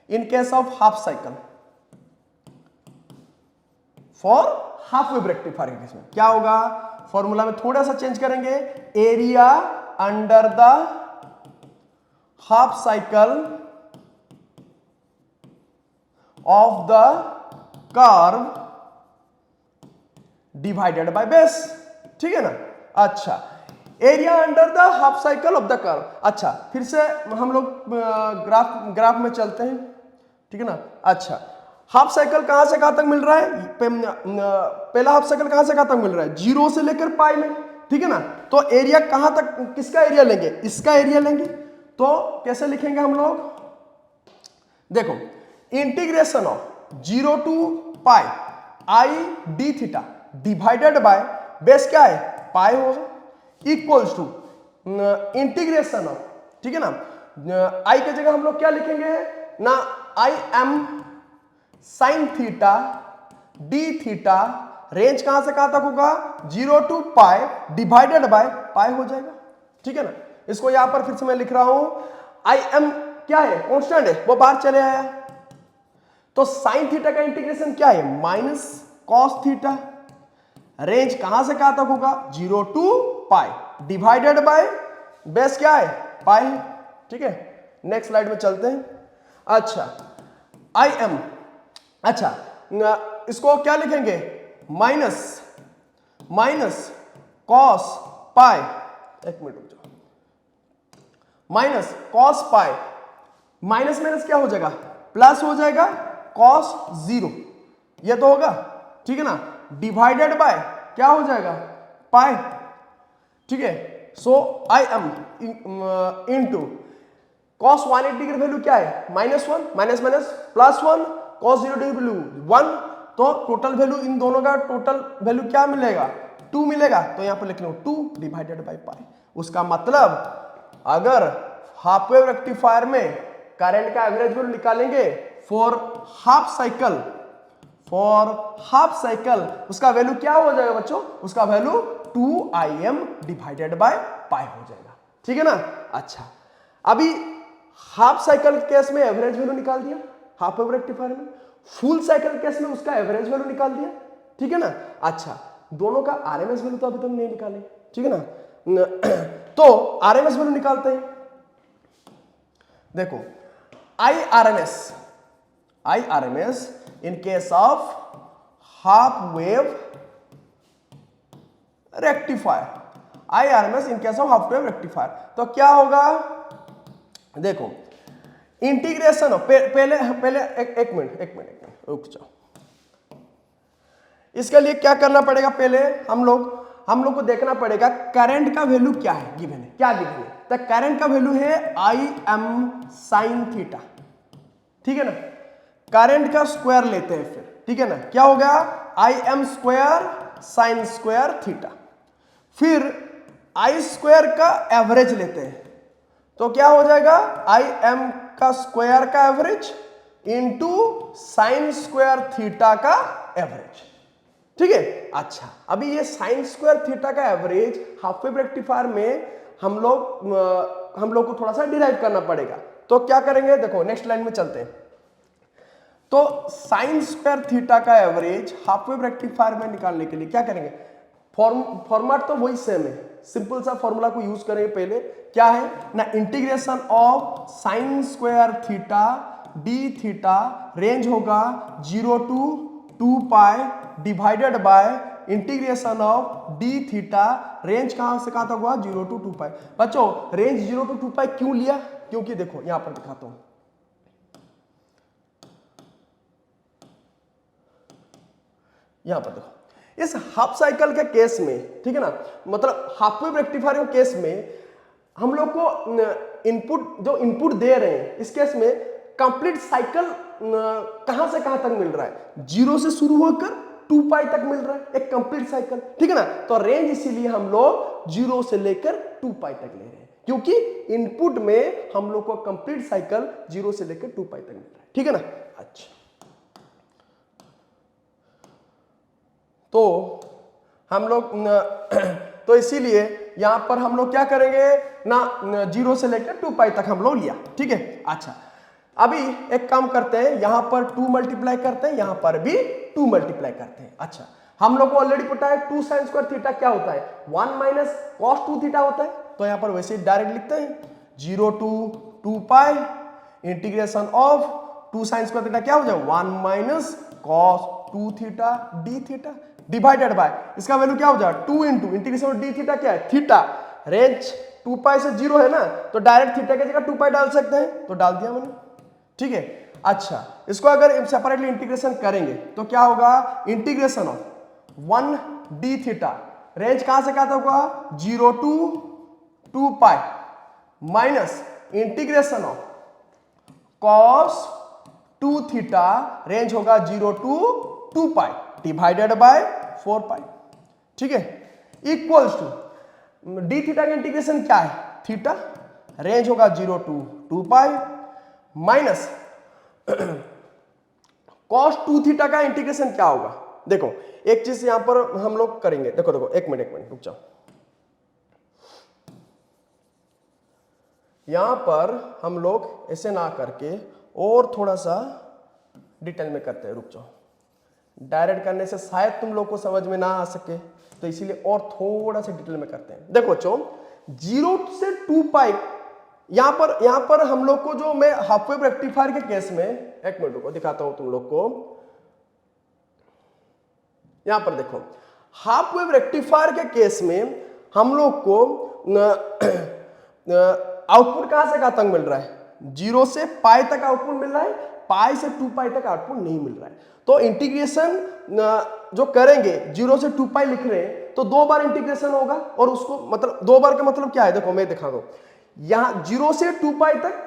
in case of half cycle for half wave rectifier के केस में क्या होगा, फॉर्मूला में थोड़ा सा चेंज करेंगे, area under the half cycle of the curve divided by base, ठीक है ना। अच्छा, area under the half cycle of the curve. अच्छा, फिर से हम लोग ग्राफ में चलते हैं, ठीक है ना। अच्छा, हाफ साइकिल कहां से कहां तक मिल रहा है, पहला हाफ साइकिल कहां से कहां तक मिल रहा है, 0 से लेकर पाई में, ठीक है ना। तो एरिया कहां तक, किसका एरिया लेंगे, इसका एरिया लेंगे। तो कैसे लिखेंगे हम लोग, देखो, integration of 0 to pi I d theta divided by base क्या है, पाई होगा, इक्वल्स टू इंटीग्रेशन ऑफ, ठीक है ना, आई की जगह हम लोग क्या लिखेंगे ना, I M sine theta D theta, range कहां से कहां तक होगा, 0 to pi divided by pi हो जाएगा, ठीक है ना। इसको यहां पर फिर से मैं लिख रहा हूं, आई एम क्या है, कांस्टेंट है, वो बाहर चले आया, तो साइन थीटा का इंटीग्रेशन क्या है, माइनस कॉस थीटा, रेंज कहां से कहां तक होगा, 0 to pi divided by base क्या है, पाई है, ठीक है। नेक्स्ट स्लाइड में चलते हैं। अच्छा, आई एम, अच्छा इसको क्या लिखेंगे, माइनस कॉस पाई, एक मिनट रुक जाओ, minus cos pi, minus minus क्या हो जाएगा, प्लस हो जाएगा, कॉस 0 ये तो होगा, ठीक है ना, डिवाइडेड बाय क्या हो जाएगा, पाई, ठीक है। So I m into cos 180 degree value क्या है, -1 minus minus +1, cos 0 degree value 1, तो टोटल वैल्यू इन दोनों का टोटल वैल्यू क्या मिलेगा, 2 मिलेगा, तो यहां पर लिख लो 2 डिवाइडेड बाय पाई। उसका मतलब अगर हाफ वेव रेक्टिफायर में करंट का एवरेज वैल्यू निकालेंगे फॉर हाफ साइकिल, उसका वैल्यू क्या हो जाएगा बच्चों, उसका value 2Im divided by pi हो जाएगा, ठीक है ना। अच्छा, अभी हाफ साइकिल केस में एवरेज वैल्यू निकाल दिया हाफ वेव रेक्टिफायर में, फुल साइकिल केस में उसका एवरेज वैल्यू निकाल दिया, ठीक है ना। अच्छा, दोनों का आरएमएस वैल्यू तो अभी तक नहीं निकाले, ठीक है ना। तो आरएमएस वैल्यू निकालते हैं, देखो, RMS in case of half wave rectifier, RMS in case of half wave rectifier, तो क्या होगा, देखो, इंटीग्रेशन ऑफ, पहले एक मिनट रुक जाओ, इसके लिए क्या करना पड़ेगा, पहले हम लोग को देखना पड़ेगा करंट का वैल्यू क्या है, गिवन है, क्या गिवन है, तो करंट का वैल्यू है आई एम साइन थीटा, ठीक है ना। करंट का स्क्वायर लेते हैं फिर, ठीक है ना, क्या हो गया, I am square sine square theta, फिर आई स्क्वायर का एवरेज लेते हैं, तो क्या हो जाएगा, आई एम का स्क्वायर का average into sine square theta का एवरेज, ठीक है। अच्छा, अभी ये साइन स्क्वायर थीटा का एवरेज हाफ वेव रेक्टिफायर में हम लोग को थोड़ा सा डिराइव करना पड़ेगा, तो क्या करेंगे, देखो नेक्स्ट लाइन में चलते हैं। तो साइन स्क्वायर थीटा का एवरेज हाफ वेव रेक्टिफायर में निकालने के लिए क्या करेंगे, फॉर्मेट तो वही सेम है, सिंपल सा फॉर्मूला को यूज करेंगे, पहले क्या है ना, integration of sine square theta D theta, range होगा 0 to 2 pi divided by integration of d theta, range कहां से कहां तक हुआ, 0 टू 2 पाई। बच्चों, रेंज 0 टू 2 पाई क्यों लिया, क्योंकि देखो यहां पर दिखाता हूं, यहां पर देखो, इस हाफ साइकिल के केस में, ठीक है ना, मतलब हाफ वेव रेक्टिफायर के केस में हम लोग को इनपुट दे रहे हैं, इस केस में कंप्लीट साइकिल कहां से कहां तक मिल रहा है, 0 से शुरू होकर 2 पाई तक मिल रहा है, एक कंप्लीट साइकिल, ठीक है ना। तो रेंज इसीलिए हम लोग 0 से लेकर 2 पाई तक ले रहे हैं, क्योंकि इनपुट में हम लोग को कंप्लीट साइकिल 0 से लेकर 2 पाई तक मिल रहा है, ठीक है ना। अच्छा, तो हम लोग तो इसीलिए यहां पर हम लोग क्या करेंगे ना, 0 से लेकर 2 पाई तक हम लोग लिया, ठीक है। अच्छा अभी एक काम करते हैं, यहां पर 2 मल्टीप्लाई करते हैं, यहां पर भी 2 मल्टीप्लाई करते हैं। अच्छा हम लोग को ऑलरेडी पता है 2 sin स्क्वायर थीटा क्या होता है, 1 माइनस कॉस 2 थीटा होता है। तो यहां पर वैसे ही डायरेक्ट लिखते हैं 0 to 2 pi integration of 2 sin square theta क्या हो जाए 1 minus cos 2 theta D theta divided bye इसका वैल्यू क्या हो जाए 2 into integration of d theta क्या है थीटा, रेंज 2 पाई से 0 है ना, तो डायरेक्ट थीटा की जगह 2 पाई डाल सकते हैं, तो डाल दिया मैंने, ठीक है। अच्छा इसको अगर सेपरेटली इंटीग्रेशन करेंगे तो क्या होगा, integration of 1 D theta, range कहां से कहां तक होगा 0 to 2 pi minus integration of cos 2 theta, range होगा 0 to 2 पाई डिवाइडेड बाय 4 पाई, ठीक है, इक्वल्स टू डी थीटा का इंटीग्रेशन क्या है थीटा, रेंज होगा 0 to 2 pi minus cos 2 theta का इंटीग्रेशन क्या होगा। देखो एक चीज यहां पर हम लोग करेंगे, देखो देखो एक मिनट रुक जाओ, यहां पर हम लोग ऐसे ना करके और थोड़ा सा डिटेल में करते हैं, रुक जाओ, डायरेक्ट करने से शायद तुम लोग को समझ में ना आ सके, तो इसीलिए और थोड़ा सा डिटेल में करते हैं। देखो बच्चों 0 से 2 पाई यहां पर हम लोग को जो मैं हाफ वेव रेक्टिफायर के केस में, एक मिनट रुको दिखाता हूं तुम लोग को, यहां पर देखो हाफ वेव रेक्टिफायर के केस में हम लोग को आउटपुट कहां से कहां तक मिल रहा है, 0 से पाई तक आउटपुट मिल रहा है, पाई से 2 पाई तक आउटपुट नहीं मिल रहा है। तो इंटीग्रेशन जो करेंगे 0 से 2 पाई लिख रहे हैं तो 2 बार इंटीग्रेशन होगा, और उसको मतलब 2 बार का मतलब क्या है, देखो मैं दिखा दूं, यहां 0 से 2 पाई तक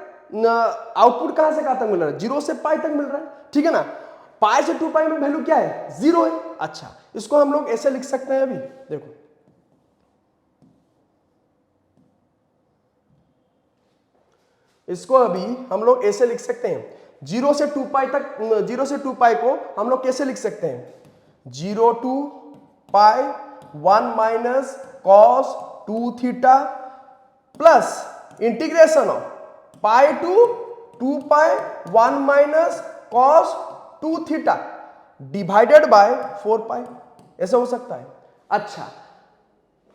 आउटपुट कहां से कहां तक मिल रहा है, 0 से पाई तक मिल रहा है, ठीक है ना, पाई से 2 पाई में वैल्यू क्या है 0 है। अच्छा इसको हम लोग ऐसे लिख सकते हैं, अभी देखो इसको अभी हम लोग ऐसे लिख सकते हैं, 0 से 2 पाई तक, 0 से 2 पाई को हम लोग कैसे लिख सकते हैं 0 to pi 1 minus cos 2 theta plus integration of pi to 2 pi 1 minus cos 2 theta divided by 4 pi, ऐसा हो सकता है। अच्छा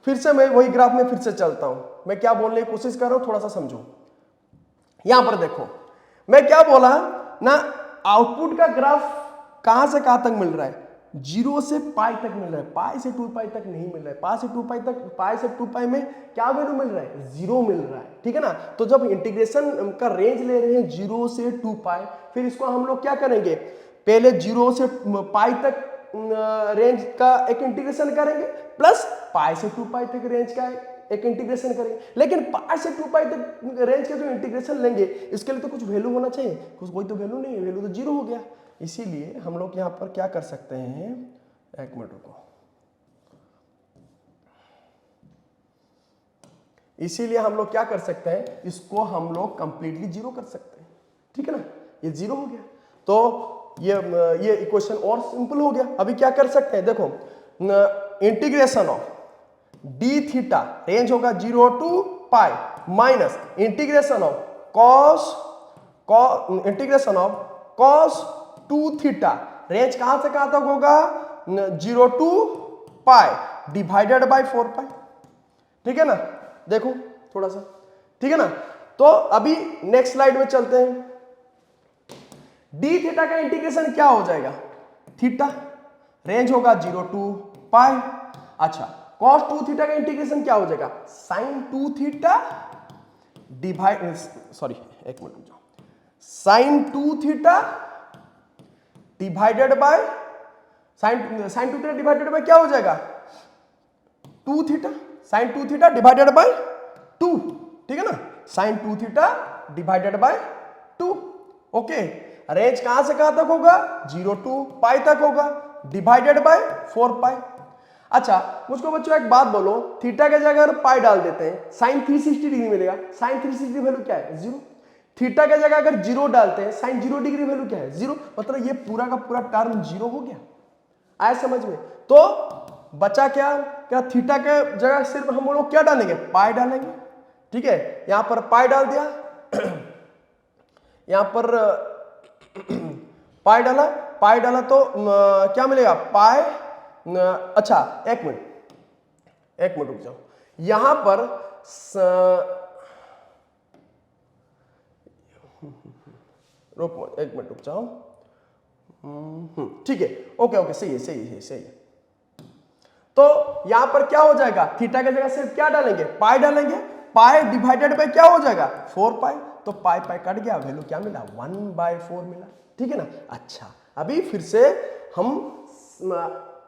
फिर से मैं वही ग्राफ में फिर से चलता हूं, मैं क्या बोलने की कोशिश कर रहा हूं थोड़ा सा समझो। यहां पर देखो मैं क्या बोला ना, आउटपुट का ग्राफ कहां से कहां तक मिल रहा है, 0 से पाई तक मिल रहा है, पाई से 2 पाई तक नहीं मिल रहा है, पाई से 2 पाई तक, पाई से 2 पाई में क्या वैल्यू मिल रहा है 0 मिल रहा है, ठीक है ना। तो जब इंटीग्रेशन का रेंज ले रहे हैं 0 से 2 पाई, फिर इसको हम लोग क्या करेंगे, पहले 0 से पाई तक रेंज का एक इंटीग्रेशन करेंगे, प्लस पाई से 2 पाई तक रेंज का एक इंटीग्रेशन करेंगे। लेकिन पाई से 2 पाई तक रेंज का जो इंटीग्रेशन लेंगे इसके लिए तो कुछ वैल्यू होना चाहिए, कुछ कोई तो वैल्यू नहीं है, वैल्यू तो 0 हो गया। इसीलिए हम लोग यहां पर क्या कर सकते हैं, एक मिनट रुको, इसीलिए हम लोग क्या कर सकते हैं, इसको हम लोग कंप्लीटली 0 कर सकते हैं, ठीक है ना, ये 0 हो गया। तो ये इक्वेशन और सिंपल हो गया। अभी क्या कर सकते हैं, देखो integration of d theta, range होगा 0 to pi minus integration of integration of cos 2 theta, range कहां से कहां तक होगा 0 to पाई डिवाइडेड बाय 4 पाई, ठीक है ना, देखो थोड़ा सा, ठीक है ना। तो अभी नेक्स्ट स्लाइड में चलते हैं, डी थीटा का इंटीग्रेशन क्या हो जाएगा थीटा, रेंज होगा 0 to पाई। अच्छा cos 2 थीटा का इंटीग्रेशन क्या हो जाएगा sin 2 थीटा डिवाइड, सॉरी एक मिनट जाओ, sin 2 theta divided bye sin 2 theta divided by क्या हो जाएगा 2 theta, sin 2 theta divided by 2, ठीक है ना, sin 2 theta divided by 2, okay. Range कहां से कहां तक होगा 0 to पाई तक होगा डिवाइडेड बाय 4 पाई। अच्छा मुझको बच्चों एक बात बोलो, थीटा के जगह अगर पाई डाल देते हैं साइन 360 डिग्री मिलेगा, साइन 360 वैल्यू क्या है 0, थीटा के जगह अगर 0 डालते हैं साइन 0 डिग्री वैल्यू क्या है 0, मतलब ये पूरा का पूरा टर्म 0 हो गया, आया समझ में। तो बचा क्या क्या थीटा के जगह सिर्फ हम लोग क्या डालेंगे, पाई डालेंगे। ठीक है, यहां पर पाई डाल दिया, यहां पर पाई डाला तो क्या मिलेगा, पाई। अच्छा एक मिनट रुक जाओ, यहां पर एक मिनट रुक जाओ। ठीक है, ओके सही है। तो यहां पर क्या हो जाएगा, थीटा की जगह सिर्फ क्या डालेंगे, पाई डालेंगे। पाई डिवाइडेड बाय क्या हो जाएगा, 4 पाई। तो पाई कट गया, वैल्यू क्या मिला, 1/4 मिला। ठीक है ना। अच्छा अभी फिर से हम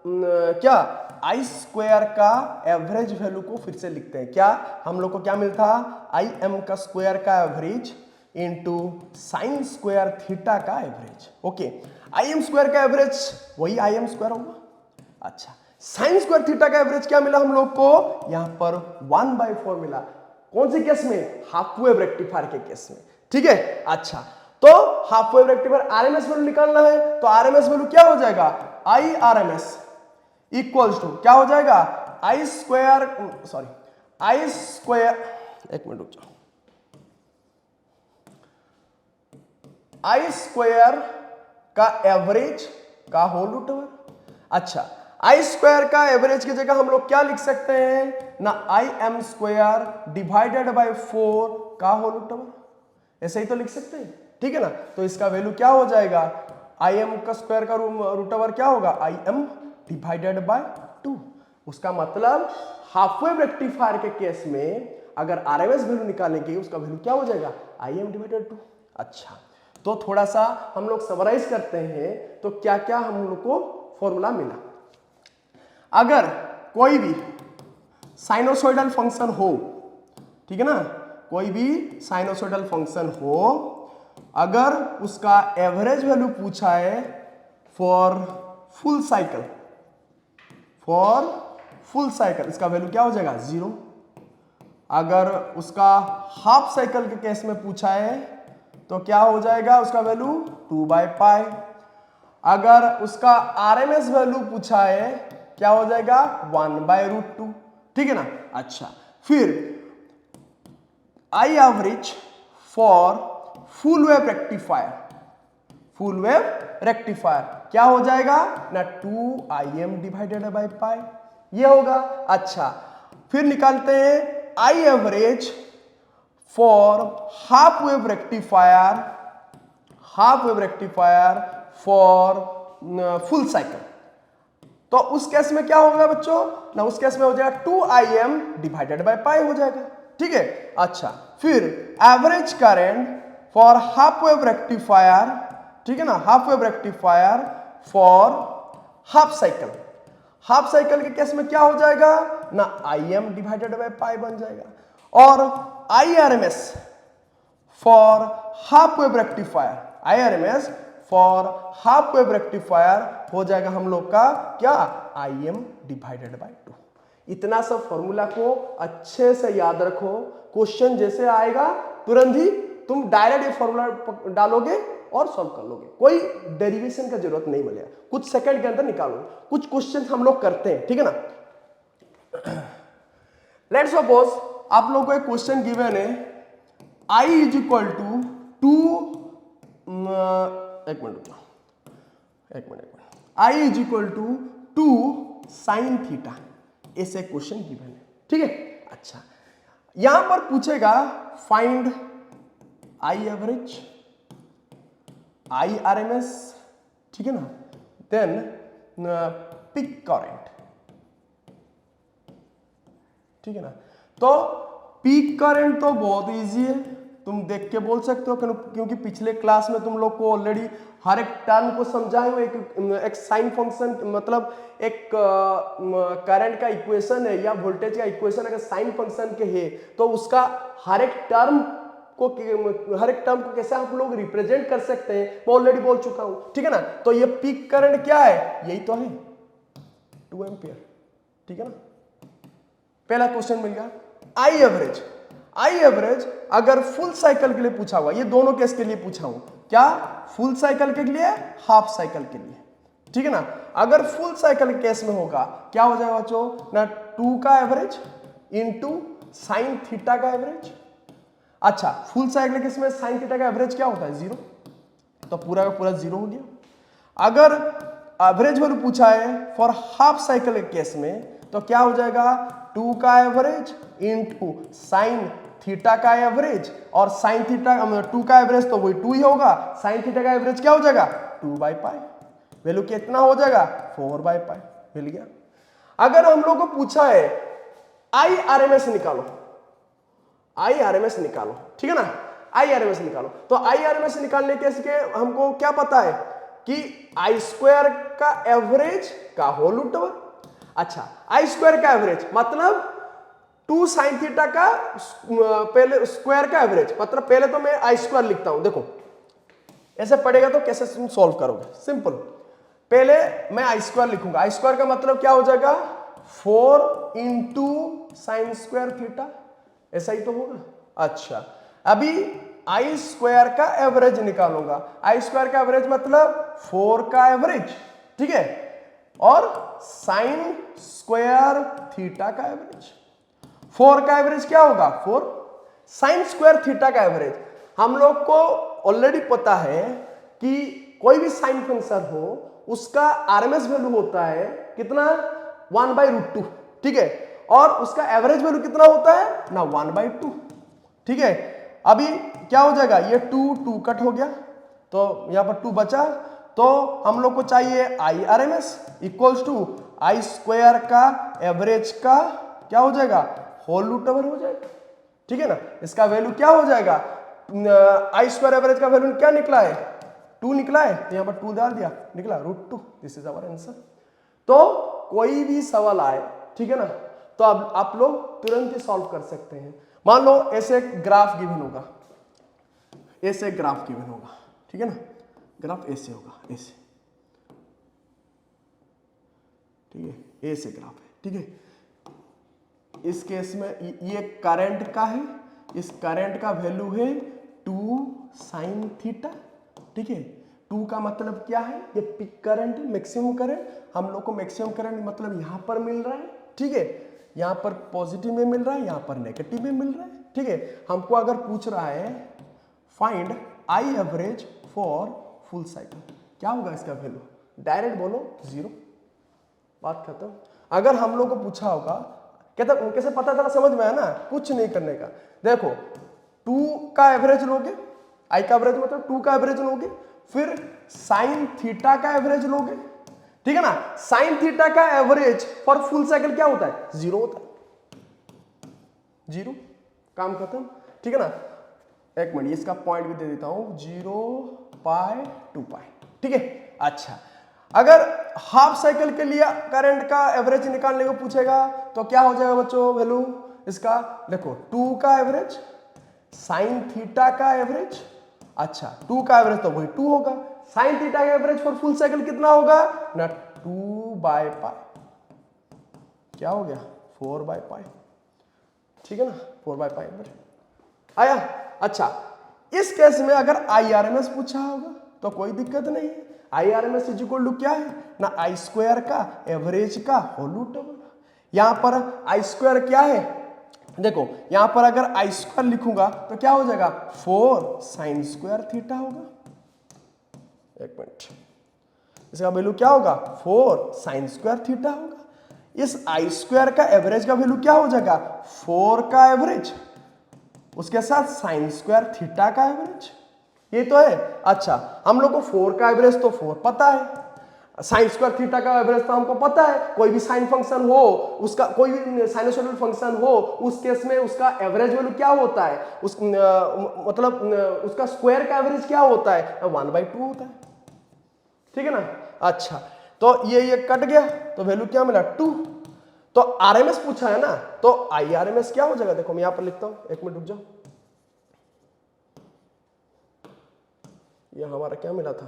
क्या आई स्क्वायर का एवरेज वैल्यू को फिर से लिखते हैं। क्या हम लोग को क्या मिलता, आई एम का स्क्वायर का average into sine square theta का average. Okay, I M square का एवरेज वही आई एम स्क्वायर होगा। अच्छा, साइन स्क्वायर थीटा का एवरेज क्या मिला हम लोग को, यहां पर 1/4 मिला। कौन सी केस में, हाफ वेव रेक्टिफायर के केस में। ठीक है। अच्छा, तो half wave rectifier RMS value निकालना है, तो आरएमएस वैल्यू क्या हो जाएगा, आई आरएमएस इक्वल्स टू क्या हो जाएगा, आई स्क्वायर, एक मिनट रुक जाओ, आई स्क्वायर का एवरेज का होल रूट ओवर। अच्छा, आई स्क्वायर का एवरेज की जगह हम लोग क्या लिख सकते हैं ना, I M square divided by 4 का होल रूट ओवर, ऐसे ही तो लिख सकते हैं। ठीक है ना। तो इसका वैल्यू क्या हो जाएगा, आई एम का स्क्वायर का रूट ओवर क्या होगा, आई एम डिवाइडेड बाय 2। उसका मतलब हाफ वेव रेक्टिफायर के केस में अगर आरएमएस वैल्यू निकालेंगे उसका वैल्यू क्या हो जाएगा, आई एम डिवाइडेड 2। अच्छा, तो थोड़ा सा हम लोग समराइज करते हैं, तो क्या क्या हम लोग को फॉर्मूला मिला। अगर कोई भी साइनोसॉइडल फंक्शन हो, ठीक है ना, कोई भी साइनोसॉइडल फंक्शन हो, अगर उसका एवरेज वैल्यू पूछा है फॉर फुल साइकिल, इसका वैल्यू क्या हो जाएगा, 0। अगर उसका हाफ साइकिल के केस में पूछा है तो क्या हो जाएगा, उसका वैल्यू 2/पाई। अगर उसका आरएमएस वैल्यू पूछा है क्या हो जाएगा, 1/√2। ठीक है ना। अच्छा, फिर I average for full wave rectifier क्या हो जाएगा ना, 2im डिवाइडेड बाय पाई, ये होगा। अच्छा, फिर निकालते हैं I average for half wave rectifier for full cycle. तो उस केस में क्या होगा बच्चों ना, उस केस में हो जाएगा 2im डिवाइडेड बाय पाई हो जाएगा। ठीक है। अच्छा, फिर average current for half wave rectifier, ठीक है ना, half wave rectifier for half cycle के केस में क्या हो जाएगा ना, im डिवाइडेड बाय पाई बन जाएगा। और IRMS for half wave rectifier हो जाएगा हम लोग का क्या, im डिवाइडेड बाय 2। इतना सब फॉर्मूला को अच्छे से याद रखो, क्वेश्चन जैसे आएगा तुरंत ही तुम डायरेक्ट ये फॉर्मूला डालोगे और सॉल्व कर लोगे, कोई डेरिवेशन का जरूरत नहीं मिलेगा, कुछ सेकंड के अंदर निकालोगे। कुछ क्वेश्चन हम लोग करते हैं, ठीक है ना। लेट्स सपोज आप लोगों को एक क्वेश्चन गिवन है, I is equal to 2 I is equal to 2 sine theta, ऐसे क्वेश्चन गिवन है। ठीक है। अच्छा, यहां पर पूछेगा find I average, I RMS, ठीक है ना, देन पिक करंट, ठीक है ना। तो पीक करंट तो बहुत इजी है, तुम देख के बोल सकते हो, क्योंकि पिछले क्लास में तुम लोग को ऑलरेडी हर एक टर्म को समझाए हुए, एक साइन फंक्शन मतलब एक करंट का इक्वेशन है या वोल्टेज का इक्वेशन अगर साइन फंक्शन के है तो उसका हर एक टर्म को कैसे आप लोग रिप्रेजेंट कर सकते हैं, मैं ऑलरेडी बोल चुका हूं। ठीक है ना। तो ये पीक करंट क्या है, यही तो है 2 एम्पियर। ठीक है ना। पहला क्वेश्चन मिल गया। आई एवरेज अगर फुल साइकिल के लिए पूछा हुआ, ये दोनों केस के लिए पूछा हूं, क्या फुल साइकिल के लिए, हाफ साइकिल के लिए, ठीक है ना। अगर फुल साइकिल केस में होगा क्या हो जाएगा बच्चों ना 2 का एवरेज इंटू साइन थीटा का एवरेज। अच्छा फुल साइकिल केस में साइन थीटा का एवरेज क्या होता है 0, तो पूरा का पूरा 0 हो गया। अगर एवरेज वैल्यू पूछा है फॉर हाफ साइकिल केस में तो क्या हो जाएगा 2 का एवरेज इंटू साइन थीटा का एवरेज, और साइन थीटा 2 का एवरेज तो वही 2 ही होगा, साइन थीटा का एवरेज क्या हो जाएगा 2/π, वैल्यू कितना हो जाएगा 4/π, मिल गया। अगर हम लोग को पूछा है IRMS निकालो, IRMS निकालो, ठीक है ना, IRMS निकालो, तो IRMS निकालने के हमको क्या पता है कि I² का एवरेज का होल रूट ओवर। अच्छा I² का एवरेज मतलब 2 साइन थीटा का पहले स्क्वायर का एवरेज, मतलब पहले तो मैं I² लिखता हूं, देखो ऐसे पढ़ेगा तो कैसे तुम सॉल्व करोगे, सिंपल। पहले मैं I² लिखूंगा, I² का मतलब क्या हो जाएगा 4 इंटू साइन स्क्वायर थीटा, ऐसा ही तो होगा। अच्छा अभी I² का एवरेज निकालूंगा, I² का एवरेज मतलब 4 का एवरेज, ठीक है, और साइन स्क्वायर थीटा का एवरेज। 4 का एवरेज क्या होगा 4, साइन स्क्वायर थीटा का एवरेज हम लोग को ऑलरेडी पता है कि कोई भी साइन फंक्शन हो उसका आरएमएस वैल्यू होता है कितना 1/√2, ठीक है, और उसका एवरेज वैल्यू कितना होता है ना 1/2, ठीक है। अभी क्या हो जाएगा ये 2 कट हो गया तो यहां पर 2 बचा, तो हम लोग को चाहिए IRMS इक्वल्स टू I² का एवरेज का क्या हो जाएगा होल रूट ओवर हो जाएगा, ठीक है ना। इसका वैल्यू क्या हो जाएगा I² एवरेज का वैल्यू क्या निकला है 2 निकला है, तो यहां पर 2 डाल दिया निकला √2, दिस इज आवर आंसर। तो कोई भी सवाल आए, ठीक है ना, तो अब आप लोग तुरंत ही सॉल्व कर सकते हैं। मान लो ऐसे ग्राफ गिवन होगा, ऐसे ग्राफ गिवन होगा, ठीक है ना, ग्राफ ऐसे होगा, ऐसे, ठीक है, ऐसे ग्राफ है, ठीक है। इस केस में ये करंट का है, इस करंट का वैल्यू है 2 साइन थीटा, ठीक है। 2 का मतलब क्या है ये पिक करंट, मैक्सिमम करंट, हम लोग को मैक्सिमम करंट मतलब यहां पर मिल रहा है, ठीक है, यहां पर पॉजिटिव में मिल रहा है, यहां पर नेगेटिव में मिल रहा है, ठीक है। हमको अगर पूछ रहा है find I average for full cycle, क्या होगा इसका वैल्यू, डायरेक्ट बोलो 0, बात खत्म। अगर हम लोग को पूछा होगा कहता कैसे पता चला, समझ में आया ना, कुछ नहीं करने का। देखो 2 का एवरेज लोगे, आई का एवरेज मतलब 2 का एवरेज लोगे, फिर साइन थीटा का एवरेज लोगे, ठीक है ना। साइन थीटा का एवरेज फॉर फुल साइकिल क्या होता है 0 होता है, 0, काम खत्म, ठीक है ना। एक मिनट इसका पॉइंट भी दे देता हूं 0π 2π, ठीक है। अच्छा अगर हाफ साइकिल के लिए करंट का एवरेज निकालने को पूछेगा तो क्या हो जाएगा बच्चों वैल्यू इसका, देखो 2 का एवरेज साइन थीटा का एवरेज, अच्छा 2 का एवरेज तो वही 2 होगा, साइन थीटा का एवरेज फॉर फुल साइकिल कितना होगा ना 2/π, क्या हो गया 4/π, ठीक है ना, 4/π आया। अच्छा इस केस में अगर IRMS पूछा होगा तो कोई दिक्कत नहीं है, IRMS इज इक्वल टू क्या है ना I² का एवरेज का होल रूट ओवर। यहां पर I² क्या है, देखो यहां पर अगर I² लिखूंगा तो क्या हो जाएगा 4 साइन स्क्वायर थीटा होगा, एक मिनट इसका वैल्यू क्या होगा 4 साइन स्क्वायर थीटा होगा। इस I² का एवरेज का वैल्यू क्या हो जाएगा 4 का एवरेज उसके साथ साइन स्क्वायर थीटा का एवरेज, ये तो है। अच्छा हम लोग को 4 का एवरेज तो 4 पता है, साइन स्क्वायर थीटा का एवरेज तो हमको पता है, कोई भी साइन फंक्शन हो उसका, कोई भी साइनसोइडल फंक्शन हो उस केस में उसका एवरेज वैल्यू क्या होता है, उस मतलब उसका स्क्वायर का एवरेज क्या होता है 1/2 होता है, ठीक है ना। अच्छा तो ये कट गया तो वैल्यू क्या मिला 2, तो आरएमएस पूछा है ना, तो IRMS क्या हो जाएगा, देखो मैं यहां पर लिखता हूं, एक मिनट रुक जाओ, ये हमारा क्या मिला था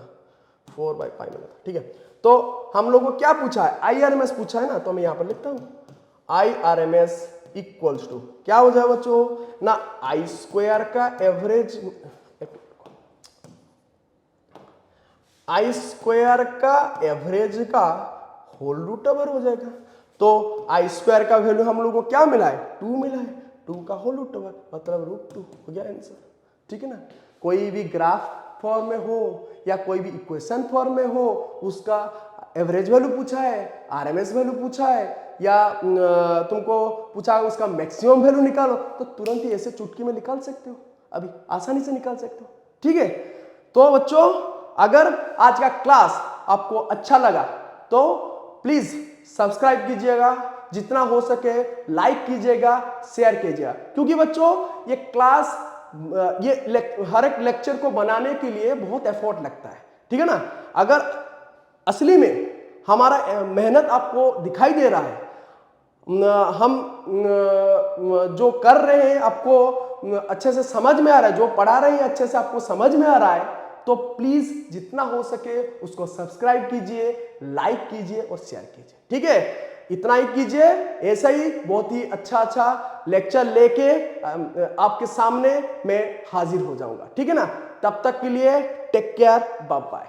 4/π मिला था, ठीक है। तो हम लोग को क्या पूछा है IRMS पूछा है ना, तो मैं यहां पर लिखता हूं IRMS इक्वल्स टू क्या हो जाए बच्चों ना I² का एवरेज, I² का एवरेज का होल रूट ओवर हो जाएगा। तो आई स्क्वायर का वैल्यू हम लोग को क्या मिला है, 2 मिला है, 2 का होल रूट ओवर मतलब √2 हो गया आंसर। ठीक है ना। कोई भी ग्राफ फॉर्म में हो या कोई भी इक्वेशन फॉर्म में हो, उसका एवरेज वैल्यू पूछा है, आरएमएस वैल्यू पूछा है, या तुमको पूछा है उसका मैक्सिमम वैल्यू निकालो, तो तुरंत ही ऐसे चुटकी में निकाल सकते हो, अभी आसानी से निकाल सकते हो। ठीक है। तो बच्चों अगर आज का क्लास आपको अच्छा लगा तो प्लीज सब्सक्राइब कीजिएगा, जितना हो सके लाइक कीजिएगा, शेयर कीजिएगा, क्योंकि बच्चों ये क्लास हर एक लेक्चर को बनाने के लिए बहुत एफर्ट लगता है। ठीक है ना। अगर असली में हमारा मेहनत आपको दिखाई दे रहा है, हम जो कर रहे हैं आपको अच्छे से समझ में आ रहा है, जो पढ़ा रहे हैं अच्छे से आपको समझ में आ रहा है, तो प्लीज जितना हो सके उसको सब्सक्राइब कीजिए, लाइक कीजिए और शेयर कीजिए। ठीक है। इतना ही कीजिए। ऐसा ही बहुत ही अच्छा लेक्चर लेके आपके सामने मैं हाजिर हो जाऊंगा। ठीक है ना। तब तक के लिए टेक केयर, बाय बाय।